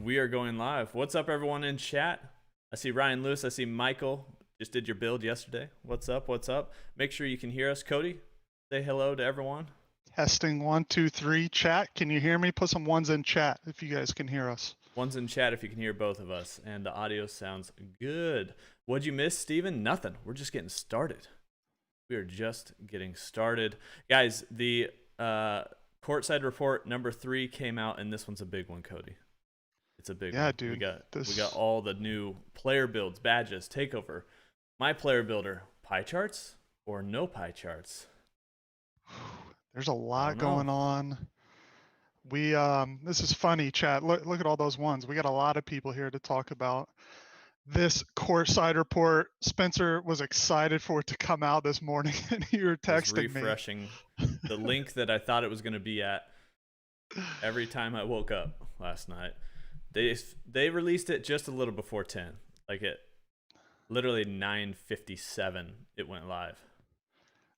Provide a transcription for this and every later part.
we are going live. What's up, everyone in chat? I see Ryan Lewis. I see Michael. Just did your build yesterday. What's up? What's up? Make sure you can hear us. Cody, say hello to everyone. Testing 1, 2, 3. Chat, can you hear me? Put some ones in chat if you guys can hear us. One's in chat if you can hear both of us, and the audio sounds good. What'd you miss, Steven? Nothing. We're just getting started. We are just getting started. Guys, the courtside report number 3 came out, and this one's a big one, Cody. It's a big one. Yeah, dude. We got all the new player builds, badges, takeover, MyPlayer Builder, pie charts or no pie charts. There's a lot going on. We this is funny, chat. Look at all those ones. We got a lot of people here to talk about this courtside report. Spencer was excited for it to come out this morning, and you were texting me. Refreshing the link that I thought it was going to be at every time I woke up last night. They released it just a little before 10, like at literally 9:57 it went live.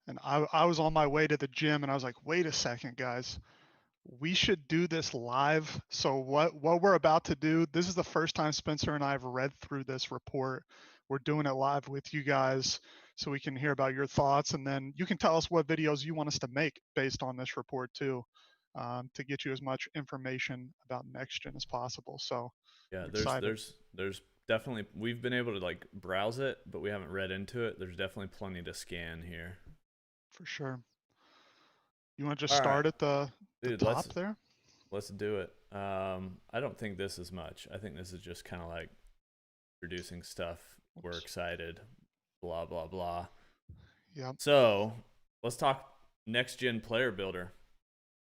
And I was on my way to the gym, and I was like, wait a second, guys. We should do this live. So what we're about to do, this is the first time Spencer and I have read through this report. We're doing it live with you guys so we can hear about your thoughts, and then you can tell us what videos you want us to make based on this report too, to get you as much information about Next Gen as possible. So yeah, there's definitely, we've been able to like browse it, but we haven't read into it. There's definitely plenty to scan here. For sure. You want to just start at the top there? Let's do it. I don't think this is much. I think this is just kind of like producing stuff. Oops. We're excited, blah, blah, blah. Yeah. So let's talk Next Gen Player Builder.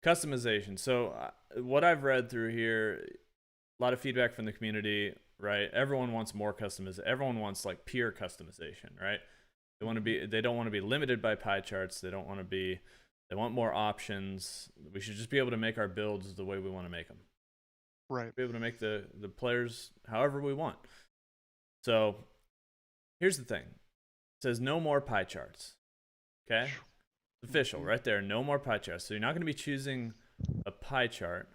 Customization. So what I've read through here, a lot of feedback from the community, right? Everyone wants more customization. Everyone wants like pure customization, right? They don't want to be limited by pie charts. They want more options. We should just be able to make our builds the way we want to make them. Right. Be able to make the players however we want. So here's the thing. It says no more pie charts. Okay? It's official right there. No more pie charts. So you're not going to be choosing a pie chart.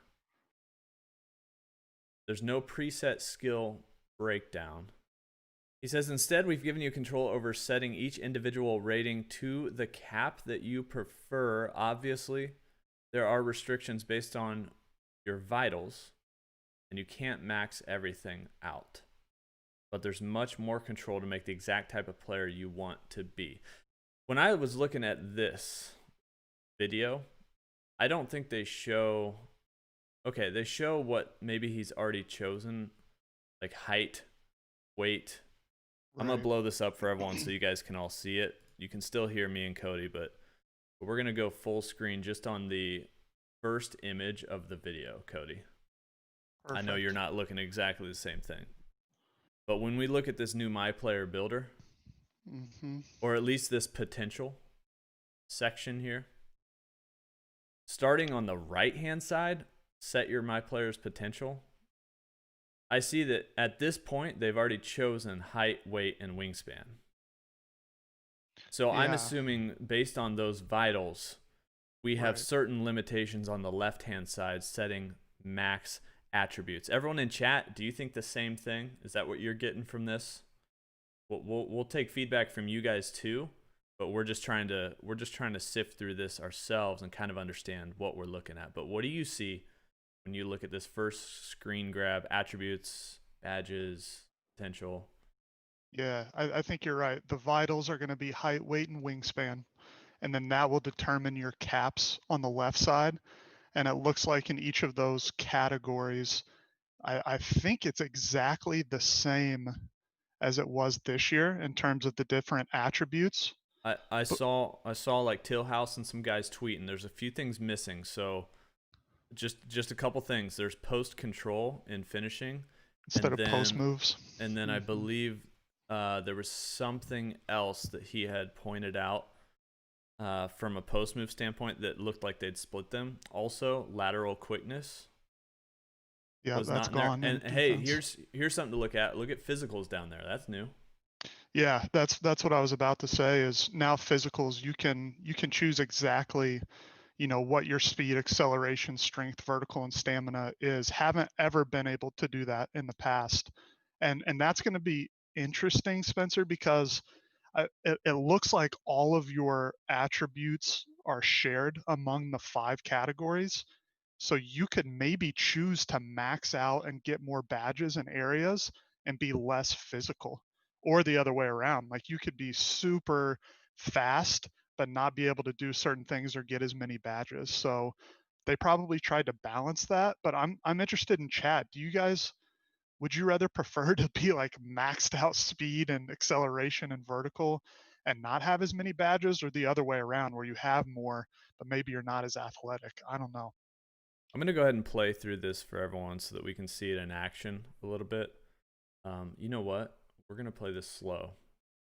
There's no preset skill breakdown. He says, instead, we've given you control over setting each individual rating to the cap that you prefer. Obviously, there are restrictions based on your vitals, and you can't max everything out. But there's much more control to make the exact type of player you want to be. When I was looking at this video, I don't think they show... Okay, they show what maybe he's already chosen, like height, weight... I'm going to blow this up for everyone so you guys can all see it. You can still hear me and Cody, but we're going to go full screen just on the first image of the video, Cody. Perfect. I know you're not looking at exactly the same thing. But when we look at this new MyPlayer Builder, or at least this potential section here, starting on the right-hand side, set your MyPlayer's potential. I see that at this point, they've already chosen height, weight, and wingspan. So yeah. I'm assuming based on those vitals, we have certain limitations on the left-hand side setting max attributes. Everyone in chat, do you think the same thing? Is that what you're getting from this? We'll take feedback from you guys too, but we're just trying to sift through this ourselves and kind of understand what we're looking at. But what do you see when you look at this first screen grab, attributes, badges, potential? Yeah, I think you're right. The vitals are going to be height, weight, and wingspan. And then that will determine your caps on the left side. And it looks like in each of those categories, I think it's exactly the same as it was this year in terms of the different attributes. I saw like Tillhouse and some guys tweeting. There's a few things missing, so... Just a couple things. There's post control in finishing instead of post moves. And then I believe there was something else that he had pointed out from a post move standpoint that looked like they'd split them. Also, lateral quickness. Yeah, that's gone. And hey, here's something to look at. Look at physicals down there. That's new. Yeah, that's what I was about to say. Is now physicals you can choose exactly what your speed, acceleration, strength, vertical, and stamina is. Haven't ever been able to do that in the past. And that's going to be interesting, Spencer, because it looks like all of your attributes are shared among the 5 categories. So you could maybe choose to max out and get more badges in areas and be less physical, or the other way around. Like you could be super fast but not be able to do certain things or get as many badges. So they probably tried to balance that, but I'm interested in chat. Do you guys, would you rather prefer to be like maxed out speed and acceleration and vertical and not have as many badges, or the other way around where you have more but maybe you're not as athletic? I don't know. I'm going to go ahead and play through this for everyone so that we can see it in action a little bit. You know what? We're going to play this slow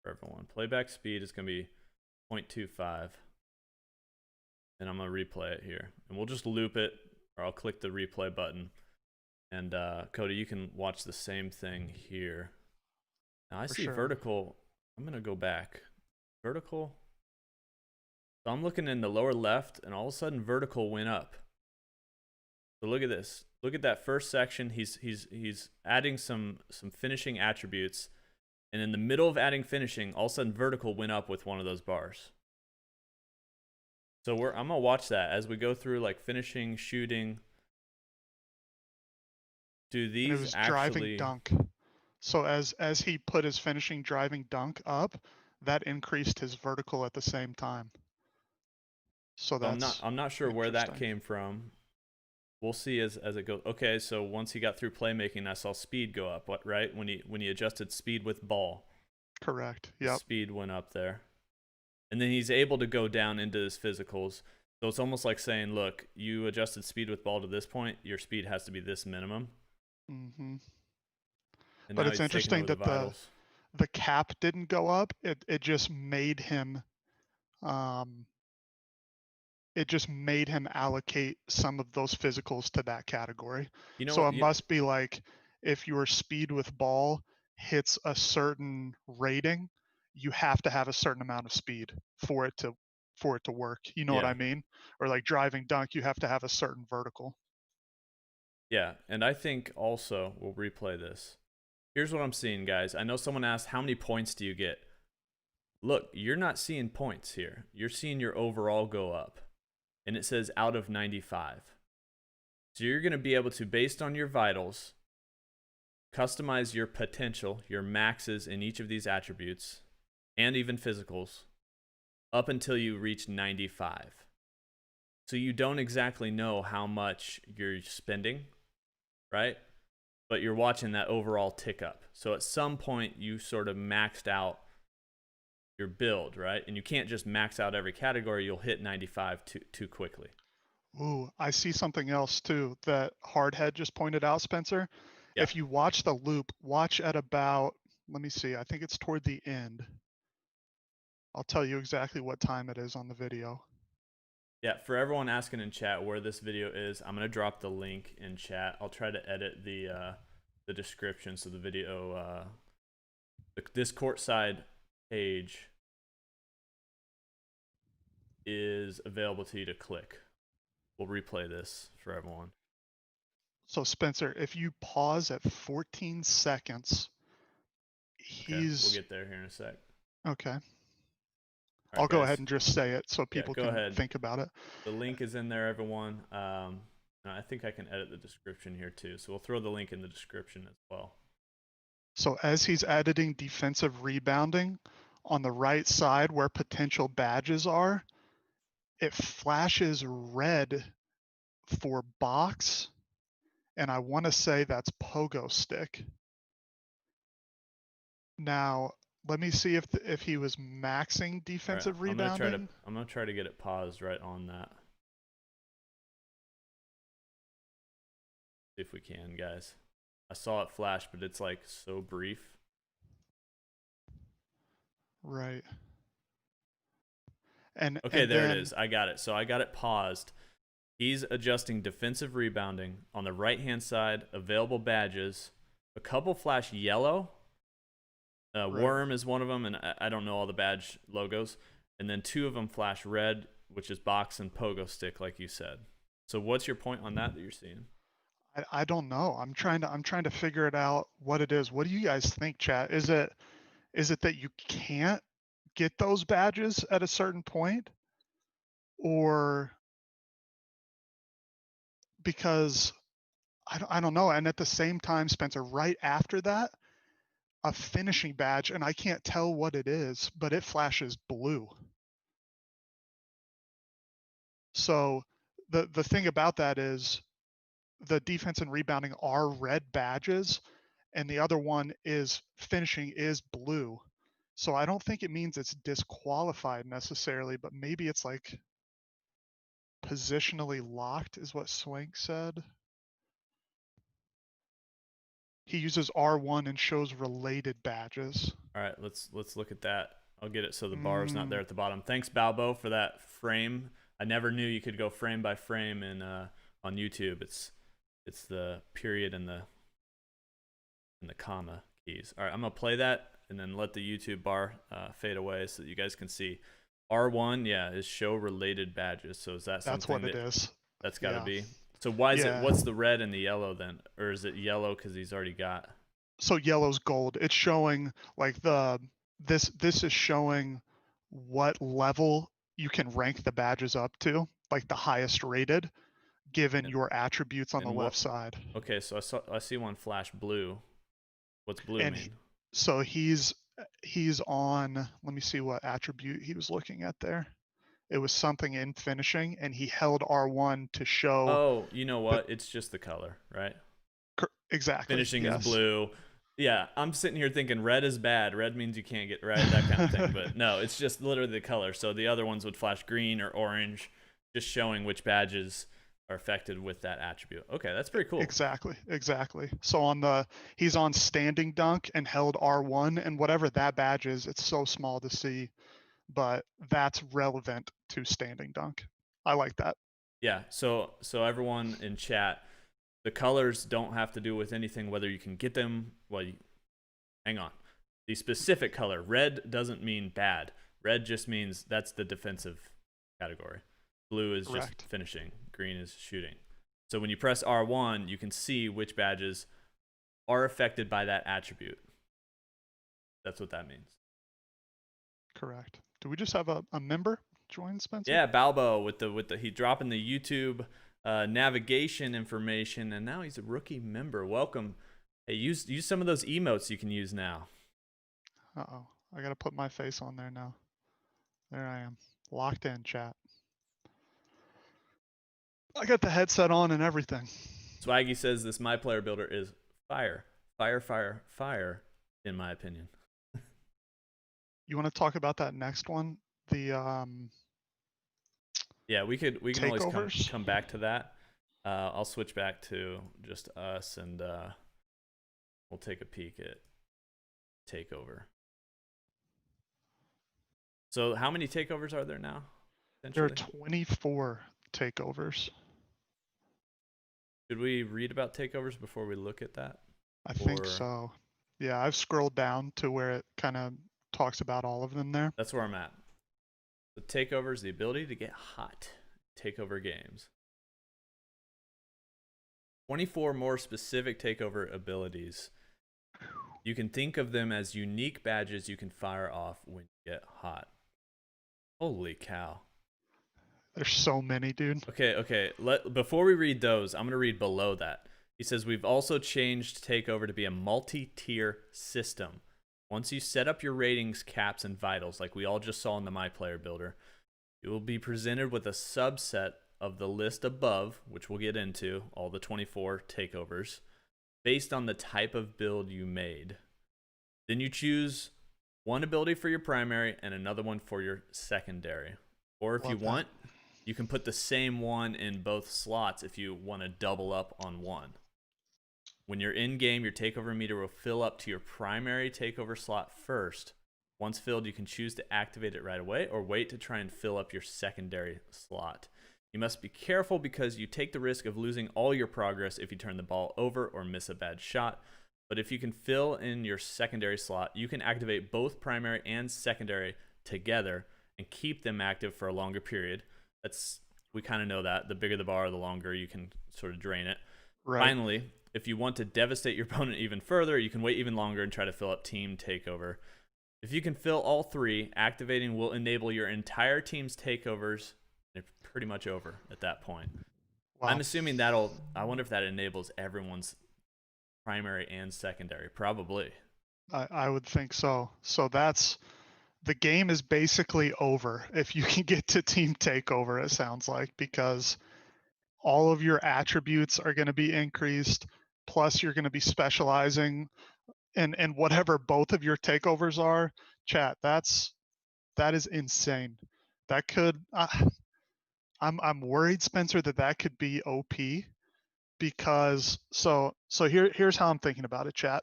for everyone. Playback speed is going to be 0.25. And I'm going to replay it here. And we'll just loop it, or I'll click the replay button. And Cody, you can watch the same thing here. Now I see sure. vertical. I'm going to go back. Vertical. So I'm looking in the lower left, and all of a sudden vertical went up. So look at this. Look at that first section. He's adding some finishing attributes, and in the middle of adding finishing, all of a sudden vertical went up with one of those bars. So I'm gonna watch that as we go through like finishing, shooting. Do these and it was actually driving dunk? So as he put his finishing driving dunk up, that increased his vertical at the same time. So So that's I'm not sure where that came from. We'll see as it goes. Okay, so once he got through playmaking, I saw speed go up. What, right? When he adjusted speed with ball. Correct. Yep. Speed went up there. And then he's able to go down into his physicals. So it's almost like saying, look, you adjusted speed with ball to this point, your speed has to be this minimum. Mm-hmm. And But now it's he's taking interesting over the that vitals. the cap didn't go up. It just made him um it just made him allocate some of those physicals to that category. You know So what? it must be like if your speed with ball hits a certain rating, you have to have a certain amount of speed for it to work. You know what Yeah. I mean? Or like driving dunk, you have to have a certain vertical. Yeah. And I think also, we'll replay this. Here's what I'm seeing, guys. I know someone asked, how many points do you get? Look, you're not seeing points here. You're seeing your overall go up. And it says out of 95. So you're going to be able to, based on your vitals, customize your potential, your maxes in each of these attributes, and even physicals, up until you reach 95. So you don't exactly know how much you're spending, right? But you're watching that overall tick up. So at some point, you sort of maxed out your build, right? And you can't just max out every category. You'll hit 95 too quickly. Ooh, I see something else too that Hardhead just pointed out, Spencer. Yeah. If you watch the loop, watch at about, let me see, I think it's toward the end. I'll tell you exactly what time it is on the video. Yeah, for everyone asking in chat where this video is, I'm gonna drop the link in chat. I'll try to edit the description so the video, this courtside page is available to you to click. We'll replay this for everyone. So Spencer, if you pause at 14 seconds, Okay, we'll get there here in a sec. Okay. All I'll right, go guys. ahead and just say it so people go can ahead. think about it. The link is in there, everyone. I think I can edit the description here too, so we'll throw the link in the description as well. So as he's editing defensive rebounding, on the right side where potential badges are, it flashes red for box, and I want to say that's pogo stick. Now, let me see if he was maxing defensive rebounding. I'm gonna try to get it paused right on that. See if we can, guys. I saw it flash, but it's like so brief. Right. Okay, there it is. I got it. So I got it paused. He's adjusting defensive rebounding on the right-hand side, available badges. A couple flash yellow. Right. Worm is one of them, and I don't know all the badge logos. And then 2 of them flash red which is box and pogo stick, like you said. So what's your point on that you're seeing? I don't know. I'm trying to figure it out what it is. What do you guys think, chat? Is it that you can't get those badges at a certain point, or because I don't know. And at the same time, Spencer, right after that, a finishing badge, and I can't tell what it is, but it flashes blue. So the thing about that is the defense and rebounding are red badges, and the other one is finishing is blue. So I don't think it means it's disqualified necessarily, but maybe it's like positionally locked is what Swank said. He uses R1 and shows related badges. All right, let's look at that. I'll get it so the bar is not there at the bottom. Thanks, Balbo, for that frame. I never knew you could go frame by frame in on YouTube. It's the period and the comma keys. All right, I'm gonna play that and then let the YouTube bar fade away so that you guys can see. R1, yeah, is show related badges. So is that something That's what it is. That's got to Yeah. be. So why is Yeah. it? What's the red and the yellow then, or is it yellow because he's already got? So yellow's gold. It's showing like this is showing what level you can rank the badges up to, like the highest rated, given your attributes on the left side. Okay, so I see one flash blue. What's blue And mean? so he's on. Let me see what attribute he was looking at there. It was something in finishing, and he held R1 to show. Oh, you know what? It's just the color, right? Exactly. Finishing yes. is blue. Yeah, I'm sitting here thinking red is bad. Red means you can't get right, that kind of thing. But no, it's just literally the color. So the other ones would flash green or orange, just showing which badges are affected with that attribute. Okay, that's pretty cool. Exactly. So he's on standing dunk and held R1, and whatever that badge is, it's so small to see, but that's relevant to standing dunk. I like that. Yeah. So everyone in chat, the colors don't have to do with anything whether you can get them. Well, hang on. The specific color, red doesn't mean bad. Red just means that's the defensive category. Blue is Correct. just finishing. Green is shooting. So when you press R1, you can see which badges are affected by that attribute. That's what that means. Correct. Do we just have a member join, Spencer? Yeah, Balbo with the he dropping the YouTube navigation information, and now he's a rookie member. Welcome. Hey, use some of those emotes you can use now. Uh-oh. I got to put my face on there now. There I am. Locked in, chat. I got the headset on and everything. Swaggy says this MyPlayer Builder is fire. Fire, fire, fire, in my opinion. You want to talk about that next one? The Yeah, we can takeovers? always come back to that. I'll switch back to just us, and we'll take a peek at Takeover. So how many takeovers are there now? There are 24 takeovers. Should we read about takeovers before we look at that? I think so. Yeah, I've scrolled down to where it kind of talks about all of them there. That's where I'm at. The takeover is the ability to get hot in takeover games. 24 more specific takeover abilities. You can think of them as unique badges you can fire off when you get hot. Holy cow. There's so many, dude. Okay. Before we read those, I'm going to read below that. He says, we've also changed Takeover to be a multi-tier system. Once you set up your ratings, caps, and vitals, like we all just saw in the MyPlayer Builder, you will be presented with a subset of the list above, which we'll get into, all the 24 takeovers, based on the type of build you made. Then you choose one ability for your primary and another one for your secondary. Or if you want, you can put the same one in both slots if you want to double up on one. When you're in game, your takeover meter will fill up to your primary takeover slot first. Once filled, you can choose to activate it right away or wait to try and fill up your secondary slot. You must be careful because you take the risk of losing all your progress if you turn the ball over or miss a bad shot. But if you can fill in your secondary slot, you can activate both primary and secondary together and keep them active for a longer period. That's we kind of know that the bigger the bar, the longer you can sort of drain it. Right. Finally, if you want to devastate your opponent even further, you can wait even longer and try to fill up team takeover. If you can fill all three, activating will enable your entire team's takeovers. They're pretty much over at that point. I'm Wow. assuming I wonder if that enables everyone's primary and secondary. Probably. I would think so. So the game is basically over if you can get to team takeover, it sounds like, because all of your attributes are going to be increased. Plus, you're going to be specializing in whatever both of your takeovers are. Chat, that is insane. That could I'm worried, Spencer, that could be OP because here's how I'm thinking about it, chat.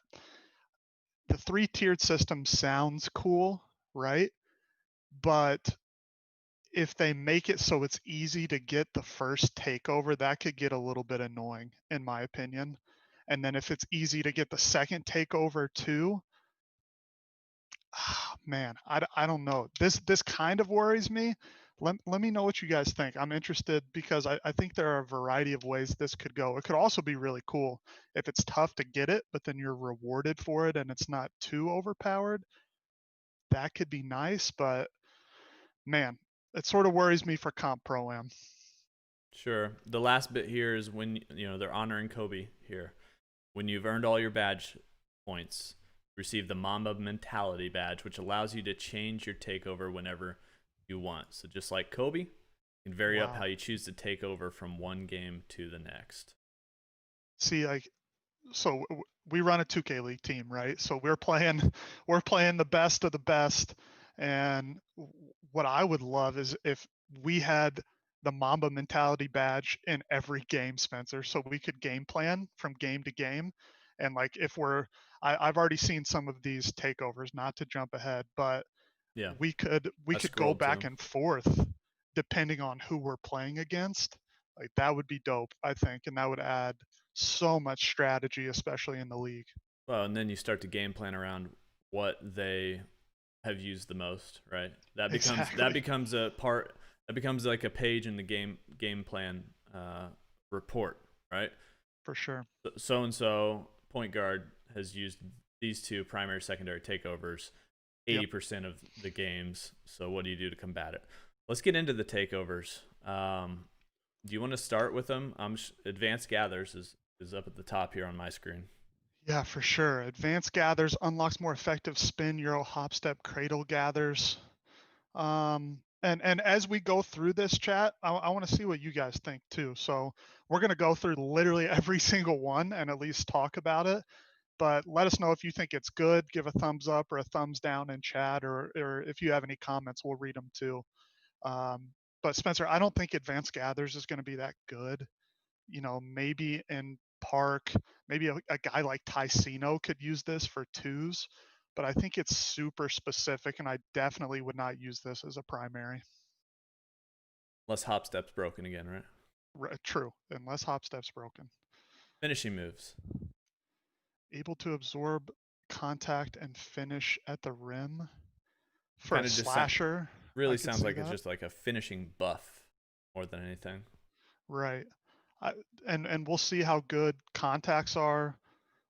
The three-tiered system sounds cool, right? But if they make it so it's easy to get the first takeover, that could get a little bit annoying, in my opinion. And then if it's easy to get the second takeover too, man, I don't know. This kind of worries me. Let me know what you guys think. I'm interested because I think there are a variety of ways this could go. It could also be really cool if it's tough to get it, but then you're rewarded for it and it's not too overpowered. That could be nice, but man, it sort of worries me for comp pro am. Sure. The last bit here is when they're honoring Kobe here. When you've earned all your badge points, receive the Mamba Mentality badge, which allows you to change your takeover whenever you want. So just like Kobe, you can vary up how Wow. you choose to take over from one game to the next. See, like, so we run a 2K League team, right? So we're playing the best of the best. And what I would love is if we had the Mamba mentality badge in every game, Spencer, so we could game plan from game to game. And like if I've already seen some of these takeovers, not to jump ahead, but Yeah, we I could go scrolled back too. and forth depending on who we're playing against. Like that would be dope, I think, and that would add so much strategy, especially in the league. Well, and then you start to game plan around what they have used the most, right? That Exactly. becomes a part. That becomes like a page in the game plan report, right? For sure. So and so point guard has used these two primary secondary takeovers Yep. 80% of the games. So what do you do to combat it? Let's get into the takeovers. Do you want to start with them? Advanced gathers is up at the top here on my screen. Yeah, for sure. Advanced gathers unlocks more effective spin, euro, hop, step, cradle gathers. And as we go through this chat, I want to see what you guys think too. So we're gonna go through literally every single one and at least talk about it. But let us know if you think it's good. Give a thumbs up or a thumbs down in chat, or if you have any comments, we'll read them too. Um, but Spencer, I don't think Advanced Gathers is going to be that good. Maybe in Park, maybe a guy like Ticino could use this for twos, but I think it's super specific, and I definitely would not use this as a primary. Unless Hop Step's broken again, right? True, unless Hop Step's broken. Finishing moves. Able to absorb contact and finish at the rim. For a Kind of just slasher, I really could sounds see like it's that. just like a finishing buff more than anything. Right. I, and we'll see how good contacts are.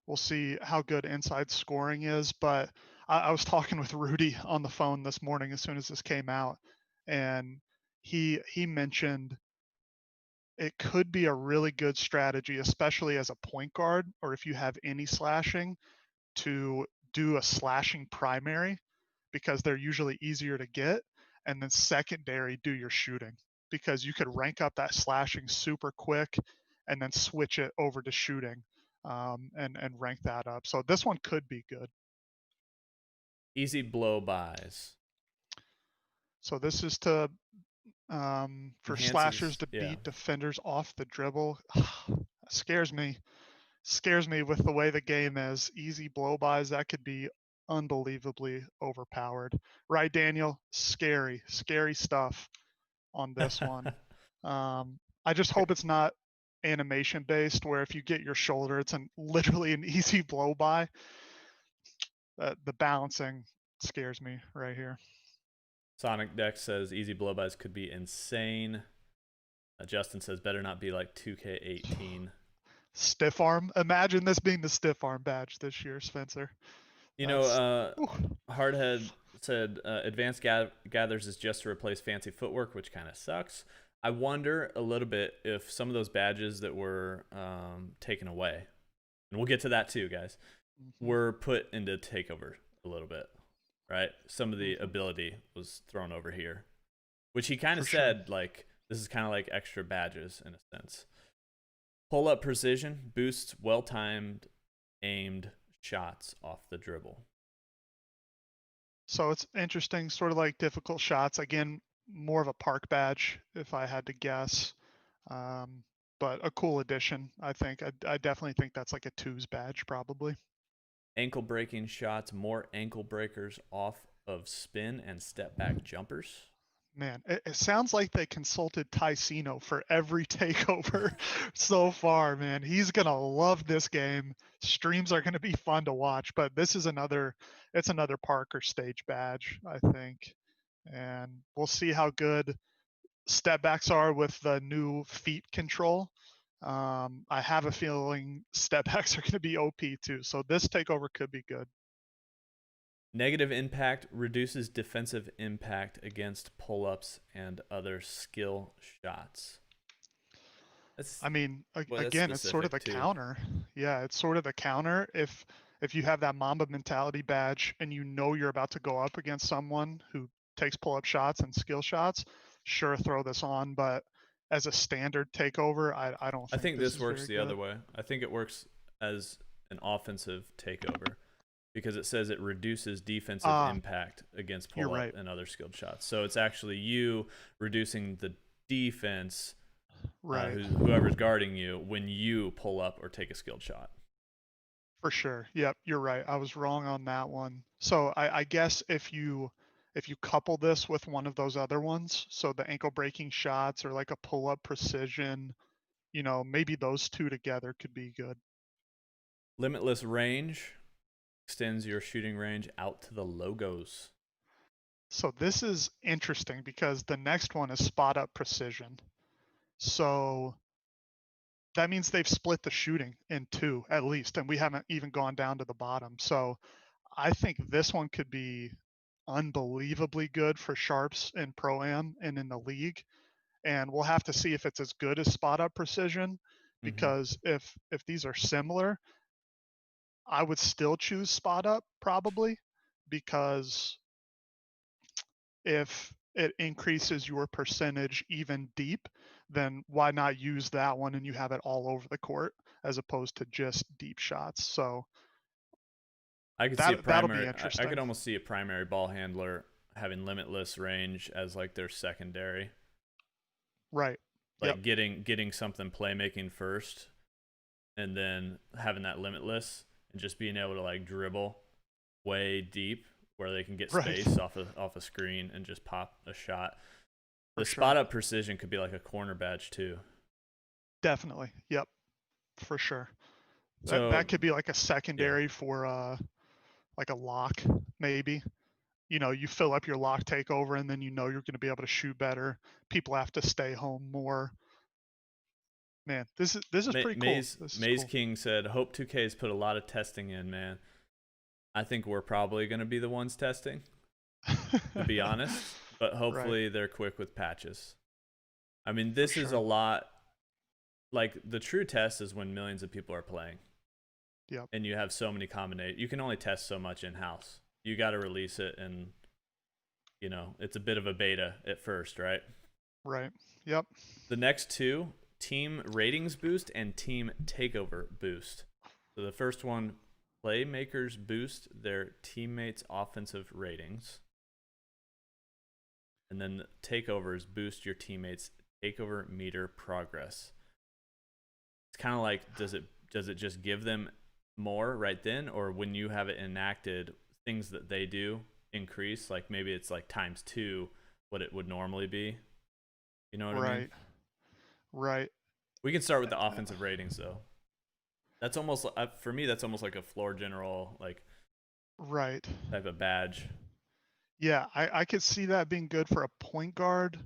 We'll see how good inside scoring is. But I was talking with Rudy on the phone this morning as soon as this came out, and he mentioned it could be a really good strategy, especially as a point guard or if you have any slashing, to do a slashing primary because they're usually easier to get, and then secondary do your shooting because you could rank up that slashing super quick and then switch it over to shooting, and rank that up. So this one could be good. Easy blow bys. So this is to for slashers Enhances, to yeah. beat defenders off the dribble. scares me scares me with the way the game is. Easy blow bys, that could be unbelievably overpowered, right, Daniel? Scary stuff on this one. I just hope it's not animation based, where if you get your shoulder, it's literally an easy blow by. The balancing scares me right here. Sonic Deck says easy blow bys could be insane. Justin says better not be like 2K18. Stiff arm. Imagine this being the stiff arm badge this year, Spencer. You know, That's Hardhead said advanced gathers is just to replace fancy footwork, which kind of sucks. I wonder a little bit if some of those badges that were taken away, and we'll get to that too, guys, were put into takeover a little bit, right? Some of the ability was thrown over here, which he kind of said, like, this is kind of like extra badges in a sense. Pull up precision boosts well timed, aimed shots off the dribble. So it's interesting, sort of like difficult shots. Again, more of a park badge, if I had to guess. But a cool addition, I think. I definitely think that's like a twos badge, probably. Ankle breaking shots, more ankle breakers off of spin and step back jumpers. Man, it sounds like they consulted Ticino for every takeover so far, man. He's gonna love this game. Streams are gonna be fun to watch, but this is it's another Parker stage badge, I think. And we'll see how good step backs are with the new feet control. I have a feeling step backs are gonna be OP too. So this takeover could be good. Negative impact reduces defensive impact against pull-ups and other skill shots. I mean, that's again, it's sort of a too. counter. Yeah, it's sort of a counter. If you have that Mamba mentality badge and you know you're about to go up against someone who takes pull-up shots and skill shots, sure, throw this on. But as a standard takeover, I don't think. I think this works the good. other way. I think it works as an offensive takeover because it says it reduces defensive impact against pull-up and other skilled shots. So it's actually you reducing the defense, right? Whoever's guarding you when you pull up or take a skilled shot. For sure. Yep, you're right. I was wrong on that one. So I guess if you couple this with one of those other ones, so the ankle breaking shots or like a pull-up precision, maybe those two together could be good. Limitless range extends your shooting range out to the logos. So this is interesting because the next one is spot up precision. So that means they've split the shooting in two at least, and we haven't even gone down to the bottom. So I think this one could be unbelievably good for sharps in Pro-Am and in the league. And we'll have to see if it's as good as spot up precision, because if these are similar, I would still choose spot up probably, because if it increases your percentage even deep, then why not use that one and you have it all over the court as opposed to just deep shots. So I could see a primary. I could almost see a primary ball handler having limitless range as like their secondary. Right. Like getting something playmaking first, and then having that limitless and just being able to like dribble way deep where they can get space off a screen and just pop a shot. The spot up precision could be like a corner badge too. Definitely. Yep. For sure. So that could be like a secondary for like a lock, maybe. You fill up your lock takeover and then you're going to be able to shoot better. People have to stay home more. Man, this is pretty cool. Maze King said, "Hope 2K has put a lot of testing in, man." I think we're probably going to be the ones testing, to be honest. But hopefully they're quick with patches. I mean, this is a lot. Like, the true test is when millions of people are playing. Yep. And you have so many combinations. You can only test so much in-house. You got to release it, and, it's a bit of a beta at first, right? Right. Yep. The next two, team ratings boost and team takeover boost. So the first one, playmakers boost their teammates' offensive ratings. And then takeovers boost your teammates' takeover meter progress. It's kind of like, does it just give them more right then, or when you have it enacted, things that they do increase? Like maybe it's like ×2 what it would normally be. You know what I mean? Right. We can start with the offensive ratings though. That's almost, for me, that's almost like a floor general, like, type of badge. Yeah, I could see that being good for a point guard.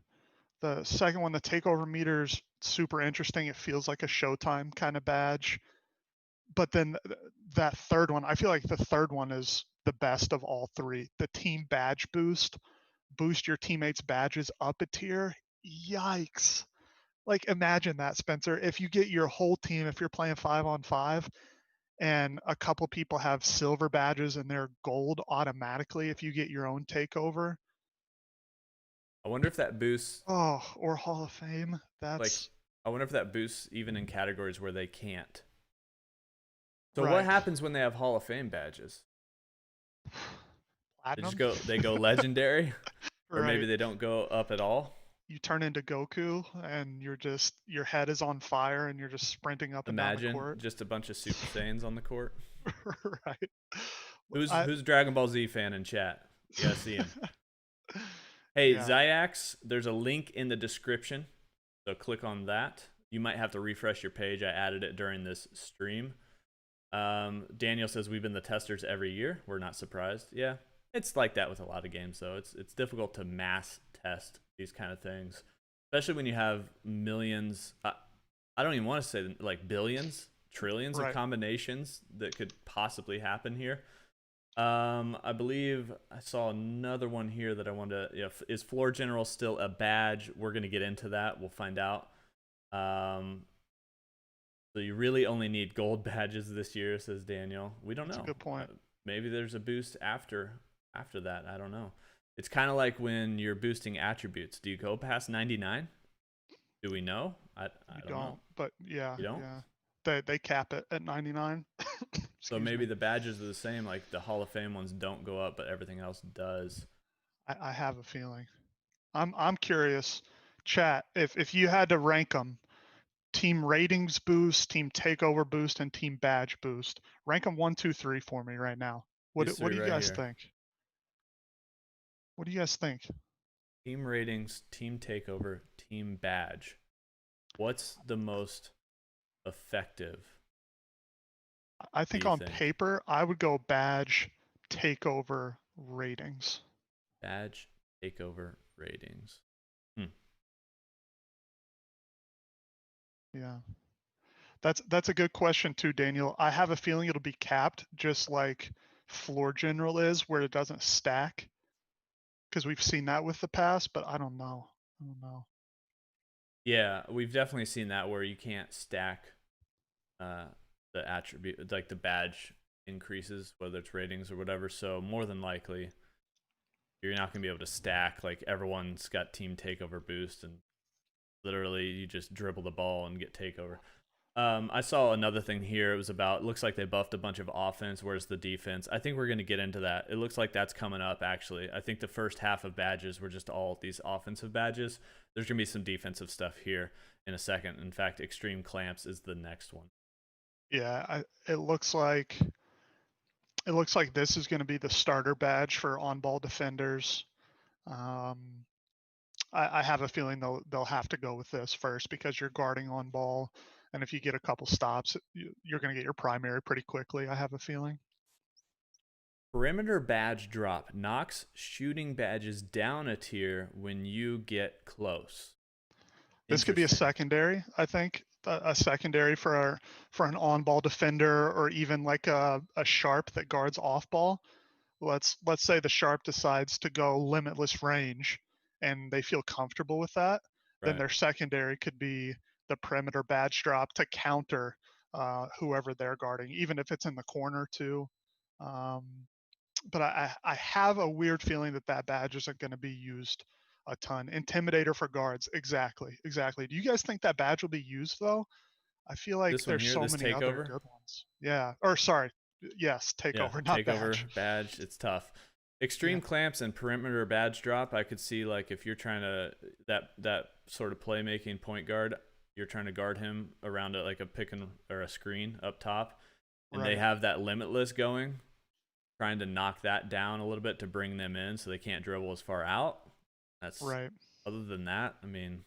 The second one, the takeover meter's super interesting. It feels like a Showtime kind of badge. But then that third one, I feel like the third one is the best of all three. The team badge boost your teammates' badges up a tier. Yikes. Like imagine that, Spencer. If you get your whole team, if you're playing 5-on-5 and a couple people have silver badges and they're gold automatically if you get your own takeover. I wonder if that boosts Oh, or Hall of Fame. like That's I wonder if that boosts even in categories where they can't. So what right. happens when they have Hall of Fame badges? They just Platinum. go legendary, or maybe Right. they don't go up at all. You turn into Goku and your head is on fire and you're just sprinting up and down the Imagine court. just a bunch of Super Saiyans on the court. Right. Who's I who's Dragon Ball Z fan in chat? You gotta see him. Hey, yeah. Zyax, there's a link in the description, so click on that. You might have to refresh your page. I added it during this stream. Daniel says we've been the testers every year. We're not surprised. Yeah, it's like that with a lot of games, though. It's difficult to mass test these kind of things, especially when you have millions. I don't even want to say like billions, trillions of Right. combinations that could possibly happen here. I believe I saw another one here that I wanted to. Is floor general still a badge? We're gonna get into that. We'll find out. So you really only need gold badges this year, says Daniel. We don't That's a know. good point. Maybe there's a boost after that. I don't know. It's kind of like when you're boosting attributes. Do you go past 99? Do we know? I You don't know. don't, but yeah, You don't? yeah. They cap it at 99. So Excuse maybe me. the badges are the same. Like the Hall of Fame ones don't go up, but everything else does. I have a feeling. I'm curious. Chat, if you had to rank them, team ratings boost, team takeover boost, and team badge boost, rank them 1, 2, 3 for me right now. These What three do you right guys here. think? What do you guys think? Team ratings, team takeover, team badge. What's the most effective? I What do think you on think? paper, I would go badge, takeover, ratings. Badge, takeover, ratings. Hmm. Yeah. That's a good question too, Daniel. I have a feeling it'll be capped just like floor general is, where it doesn't stack, because we've seen that with the past, but I don't know. I don't know. Yeah, we've definitely seen that where you can't stack uh, the attribute, like the badge increases, whether it's ratings or whatever. So more than likely, you're not gonna be able to stack. Like everyone's got team takeover boost, and literally you just dribble the ball and get takeover. I saw another thing here. It was about, it looks like they buffed a bunch of offense. Where's the defense? I think we're going to get into that. It looks like that's coming up, actually. I think the first half of badges were just all these offensive badges. There's going to be some defensive stuff here in a second. In fact, Extreme Clamps is the next one. Yeah, it looks like this is going to be the starter badge for on-ball defenders. Um, I have a feeling they'll have to go with this first because you're guarding on ball, and if you get a couple stops, you're going to get your primary pretty quickly. I have a feeling. Perimeter Badge Drop knocks shooting badges down a tier when you get close. This could be a Interesting. secondary, I think, a secondary for an on-ball defender or even like a sharp that guards off ball. Let's say the sharp decides to go limitless range and they feel comfortable with that, then Right. their secondary could be the perimeter badge drop to counter whoever they're guarding, even if it's in the corner too. Um, but I have a weird feeling that that badge isn't going to be used a ton. Intimidator for guards, exactly, exactly. Do you guys think that badge will be used though? I feel like This one there's here, so this many other takeover. good ones. Yeah, or sorry, yes, Yeah, takeover, not badge. takeover badge. It's tough. Yeah, Extreme clamps and perimeter badge drop. I could see like if you're trying to that sort of playmaking point guard, you're trying to guard him around like a pick and or a screen up top, and they right, have that limitless going, trying to knock that down a little bit to bring them in so they can't dribble as far out. That's right. other than that. I mean,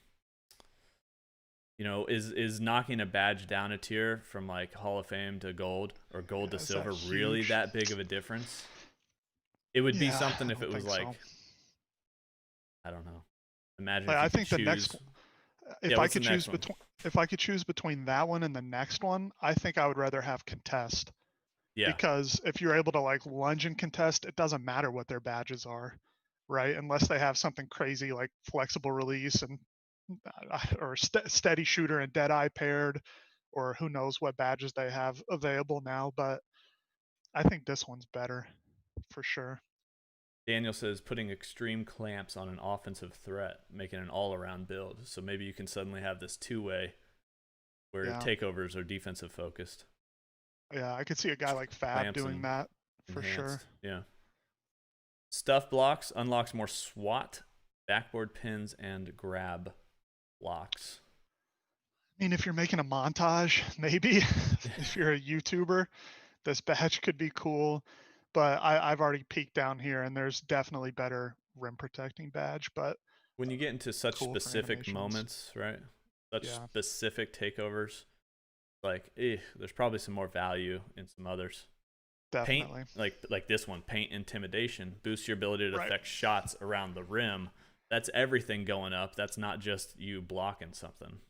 is knocking a badge down a tier from like Hall of Fame to gold or gold to Yeah, is that silver really huge? that big of a difference? It would be Yeah, something I if it don't was think so. like, I don't know. Imagine Like if I you could think the choose. next, Yeah, if I what's the could next choose one? between, if I could choose between that one and the next one, I think I would rather have contest, Yeah. because if you're able to like lunge and contest, it doesn't matter what their badges are, right? Unless they have something crazy like flexible release and or steady shooter and dead eye paired, or who knows what badges they have available now. But I think this one's better for sure. Daniel says putting extreme clamps on an offensive threat, making an all-around build. So maybe you can suddenly have this two-way where Yeah, takeovers are defensive focused, yeah, I could see a guy like Fab clamps doing and that for sure. enhanced. Yeah. Stuff blocks unlocks more SWAT, backboard pins, and grab blocks. I mean, if you're making a montage, maybe if you're a YouTuber, this badge could be cool. But I've already peeked down here, and there's definitely better rim protecting badge, but When you get into such cool for specific animations. moments, right? Such Yeah, specific takeovers, like, there's probably some more value in some others. Paint, definitely. like this one, paint intimidation boosts your ability to Right. affect shots around the rim. That's everything going up. That's not just you blocking something.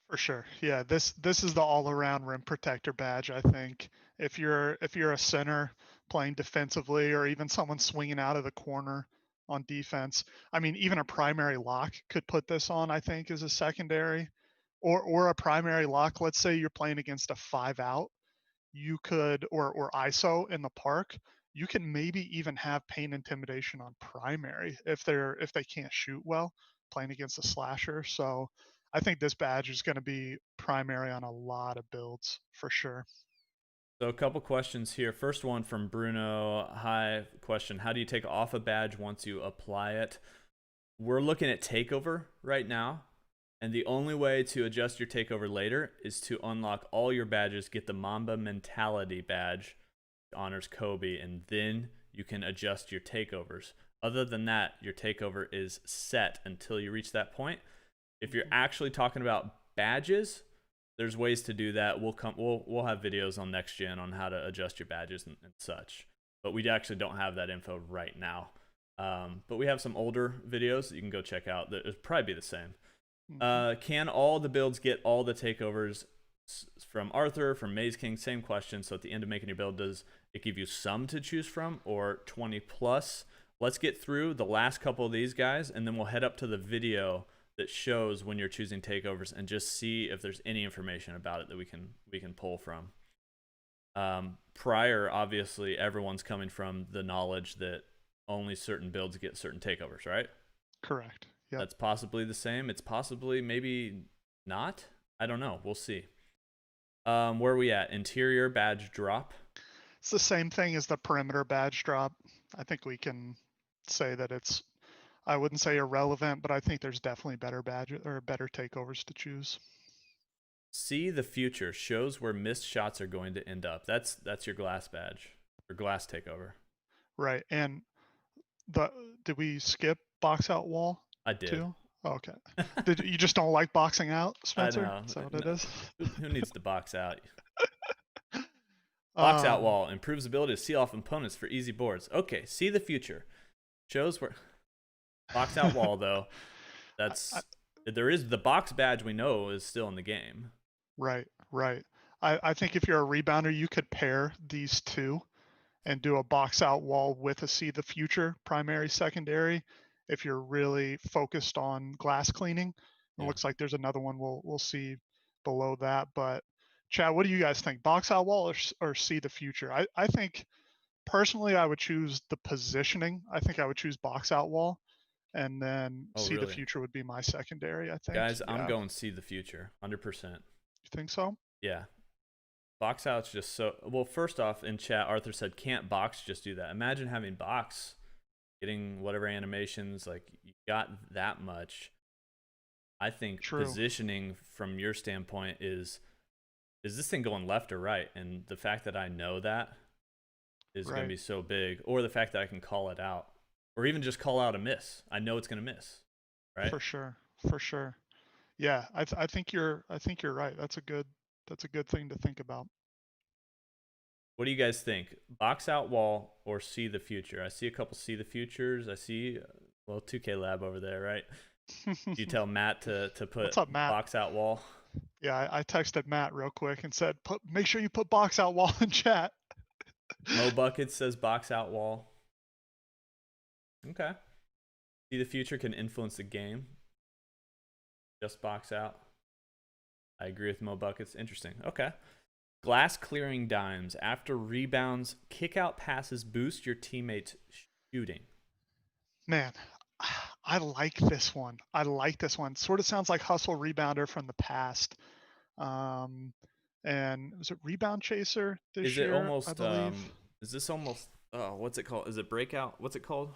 For sure. Yeah, this is the all-around rim protector badge, I think. If you're a center playing defensively, or even someone swinging out of the corner on defense. I mean, even a primary lock could put this on, I think, as a secondary, or a primary lock. Let's say you're playing against a 5 out, you could, or ISO in the park, you can maybe even have paint intimidation on primary if they can't shoot well playing against a slasher. So I think this badge is going to be primary on a lot of builds for sure. So a couple questions here. First one from Bruno. Hi, question. How do you take off a badge once you apply it? We're looking at takeover right now. And the only way to adjust your takeover later is to unlock all your badges, get the Mamba Mentality badge, honors Kobe, and then you can adjust your takeovers. Other than that, your takeover is set until you reach that point. If you're actually talking about badges, there's ways to do that. We'll have videos on Next Gen on how to adjust your badges and such. But we actually don't have that info right now. But we have some older videos that you can go check out. That would probably be the same. Can all the builds get all the takeovers? From Arthur, from Maze King, same question. So at the end of making your build, does it give you some to choose from, or 20 plus? Let's get through the last couple of these guys, and then we'll head up to the video that shows when you're choosing takeovers, and just see if there's any information about it that we can pull from. Prior, obviously, everyone's coming from the knowledge that only certain builds get certain takeovers, right? Correct. Yep. That's possibly the same. It's possibly maybe not. I don't know. We'll see. Where are we at? Interior badge drop. It's the same thing as the perimeter badge drop. I think we can say that it's, I wouldn't say irrelevant, but I think there's definitely better badge or better takeovers to choose. See the future, shows where missed shots are going to end up. That's your glass badge or glass takeover. Right. And the did we skip box out wall I did. too? Okay. Did you just don't like boxing out, I Spencer? know. Is that what No, it is? who needs to box out? Box out Um, wall improves ability to seal off opponents for easy boards. Okay, see the future. Shows where box out wall though. I, That's there is the box badge we know is still in the game. right, right. I think if you're a rebounder, you could pair these two and do a box out wall with a see the future primary, secondary. If you're really focused on glass cleaning, it Yeah. looks like there's another one we'll see below that. But Chad, what do you guys think? Box out wall or see the future? I think personally I would choose the positioning. I think I would choose box out wall, and then Oh see the really? future would be my secondary. I think. Guys, I'm Yeah. going see the future. 100%. You think so? Yeah. Box out's just so well. First off, in chat, Arthur said, "Can't box just do that?" Imagine having box, getting whatever animations like you got that much. I think True. positioning from your standpoint is this thing going left or right, and the fact that I know that is going to Right. be so big, or the fact that I can call it out, or even just call out a miss. I know it's going to miss, right? For sure. For sure. Yeah. I think you're right. That's a good thing to think about. What do you guys think? Box out wall or see the future? I see a couple see the futures. I see, well, 2K Lab over there, right? You tell Matt to What's put up, Matt? box out wall. Yeah, I texted Matt real quick and said, make sure you put box out wall in chat. Mo Buckets says box out wall. Okay. See, the future can influence the game. Just box out. I agree with Mo Buckets. Interesting. Okay. Glass clearing dimes. After rebounds, kick out passes boost your teammates' shooting. Man, I like this one. I like this one. Sort of sounds like Hustle Rebounder from the past. And was it Rebound Chaser Is this it year, I almost believe? is this almost what's it called? Is it breakout? What's it called?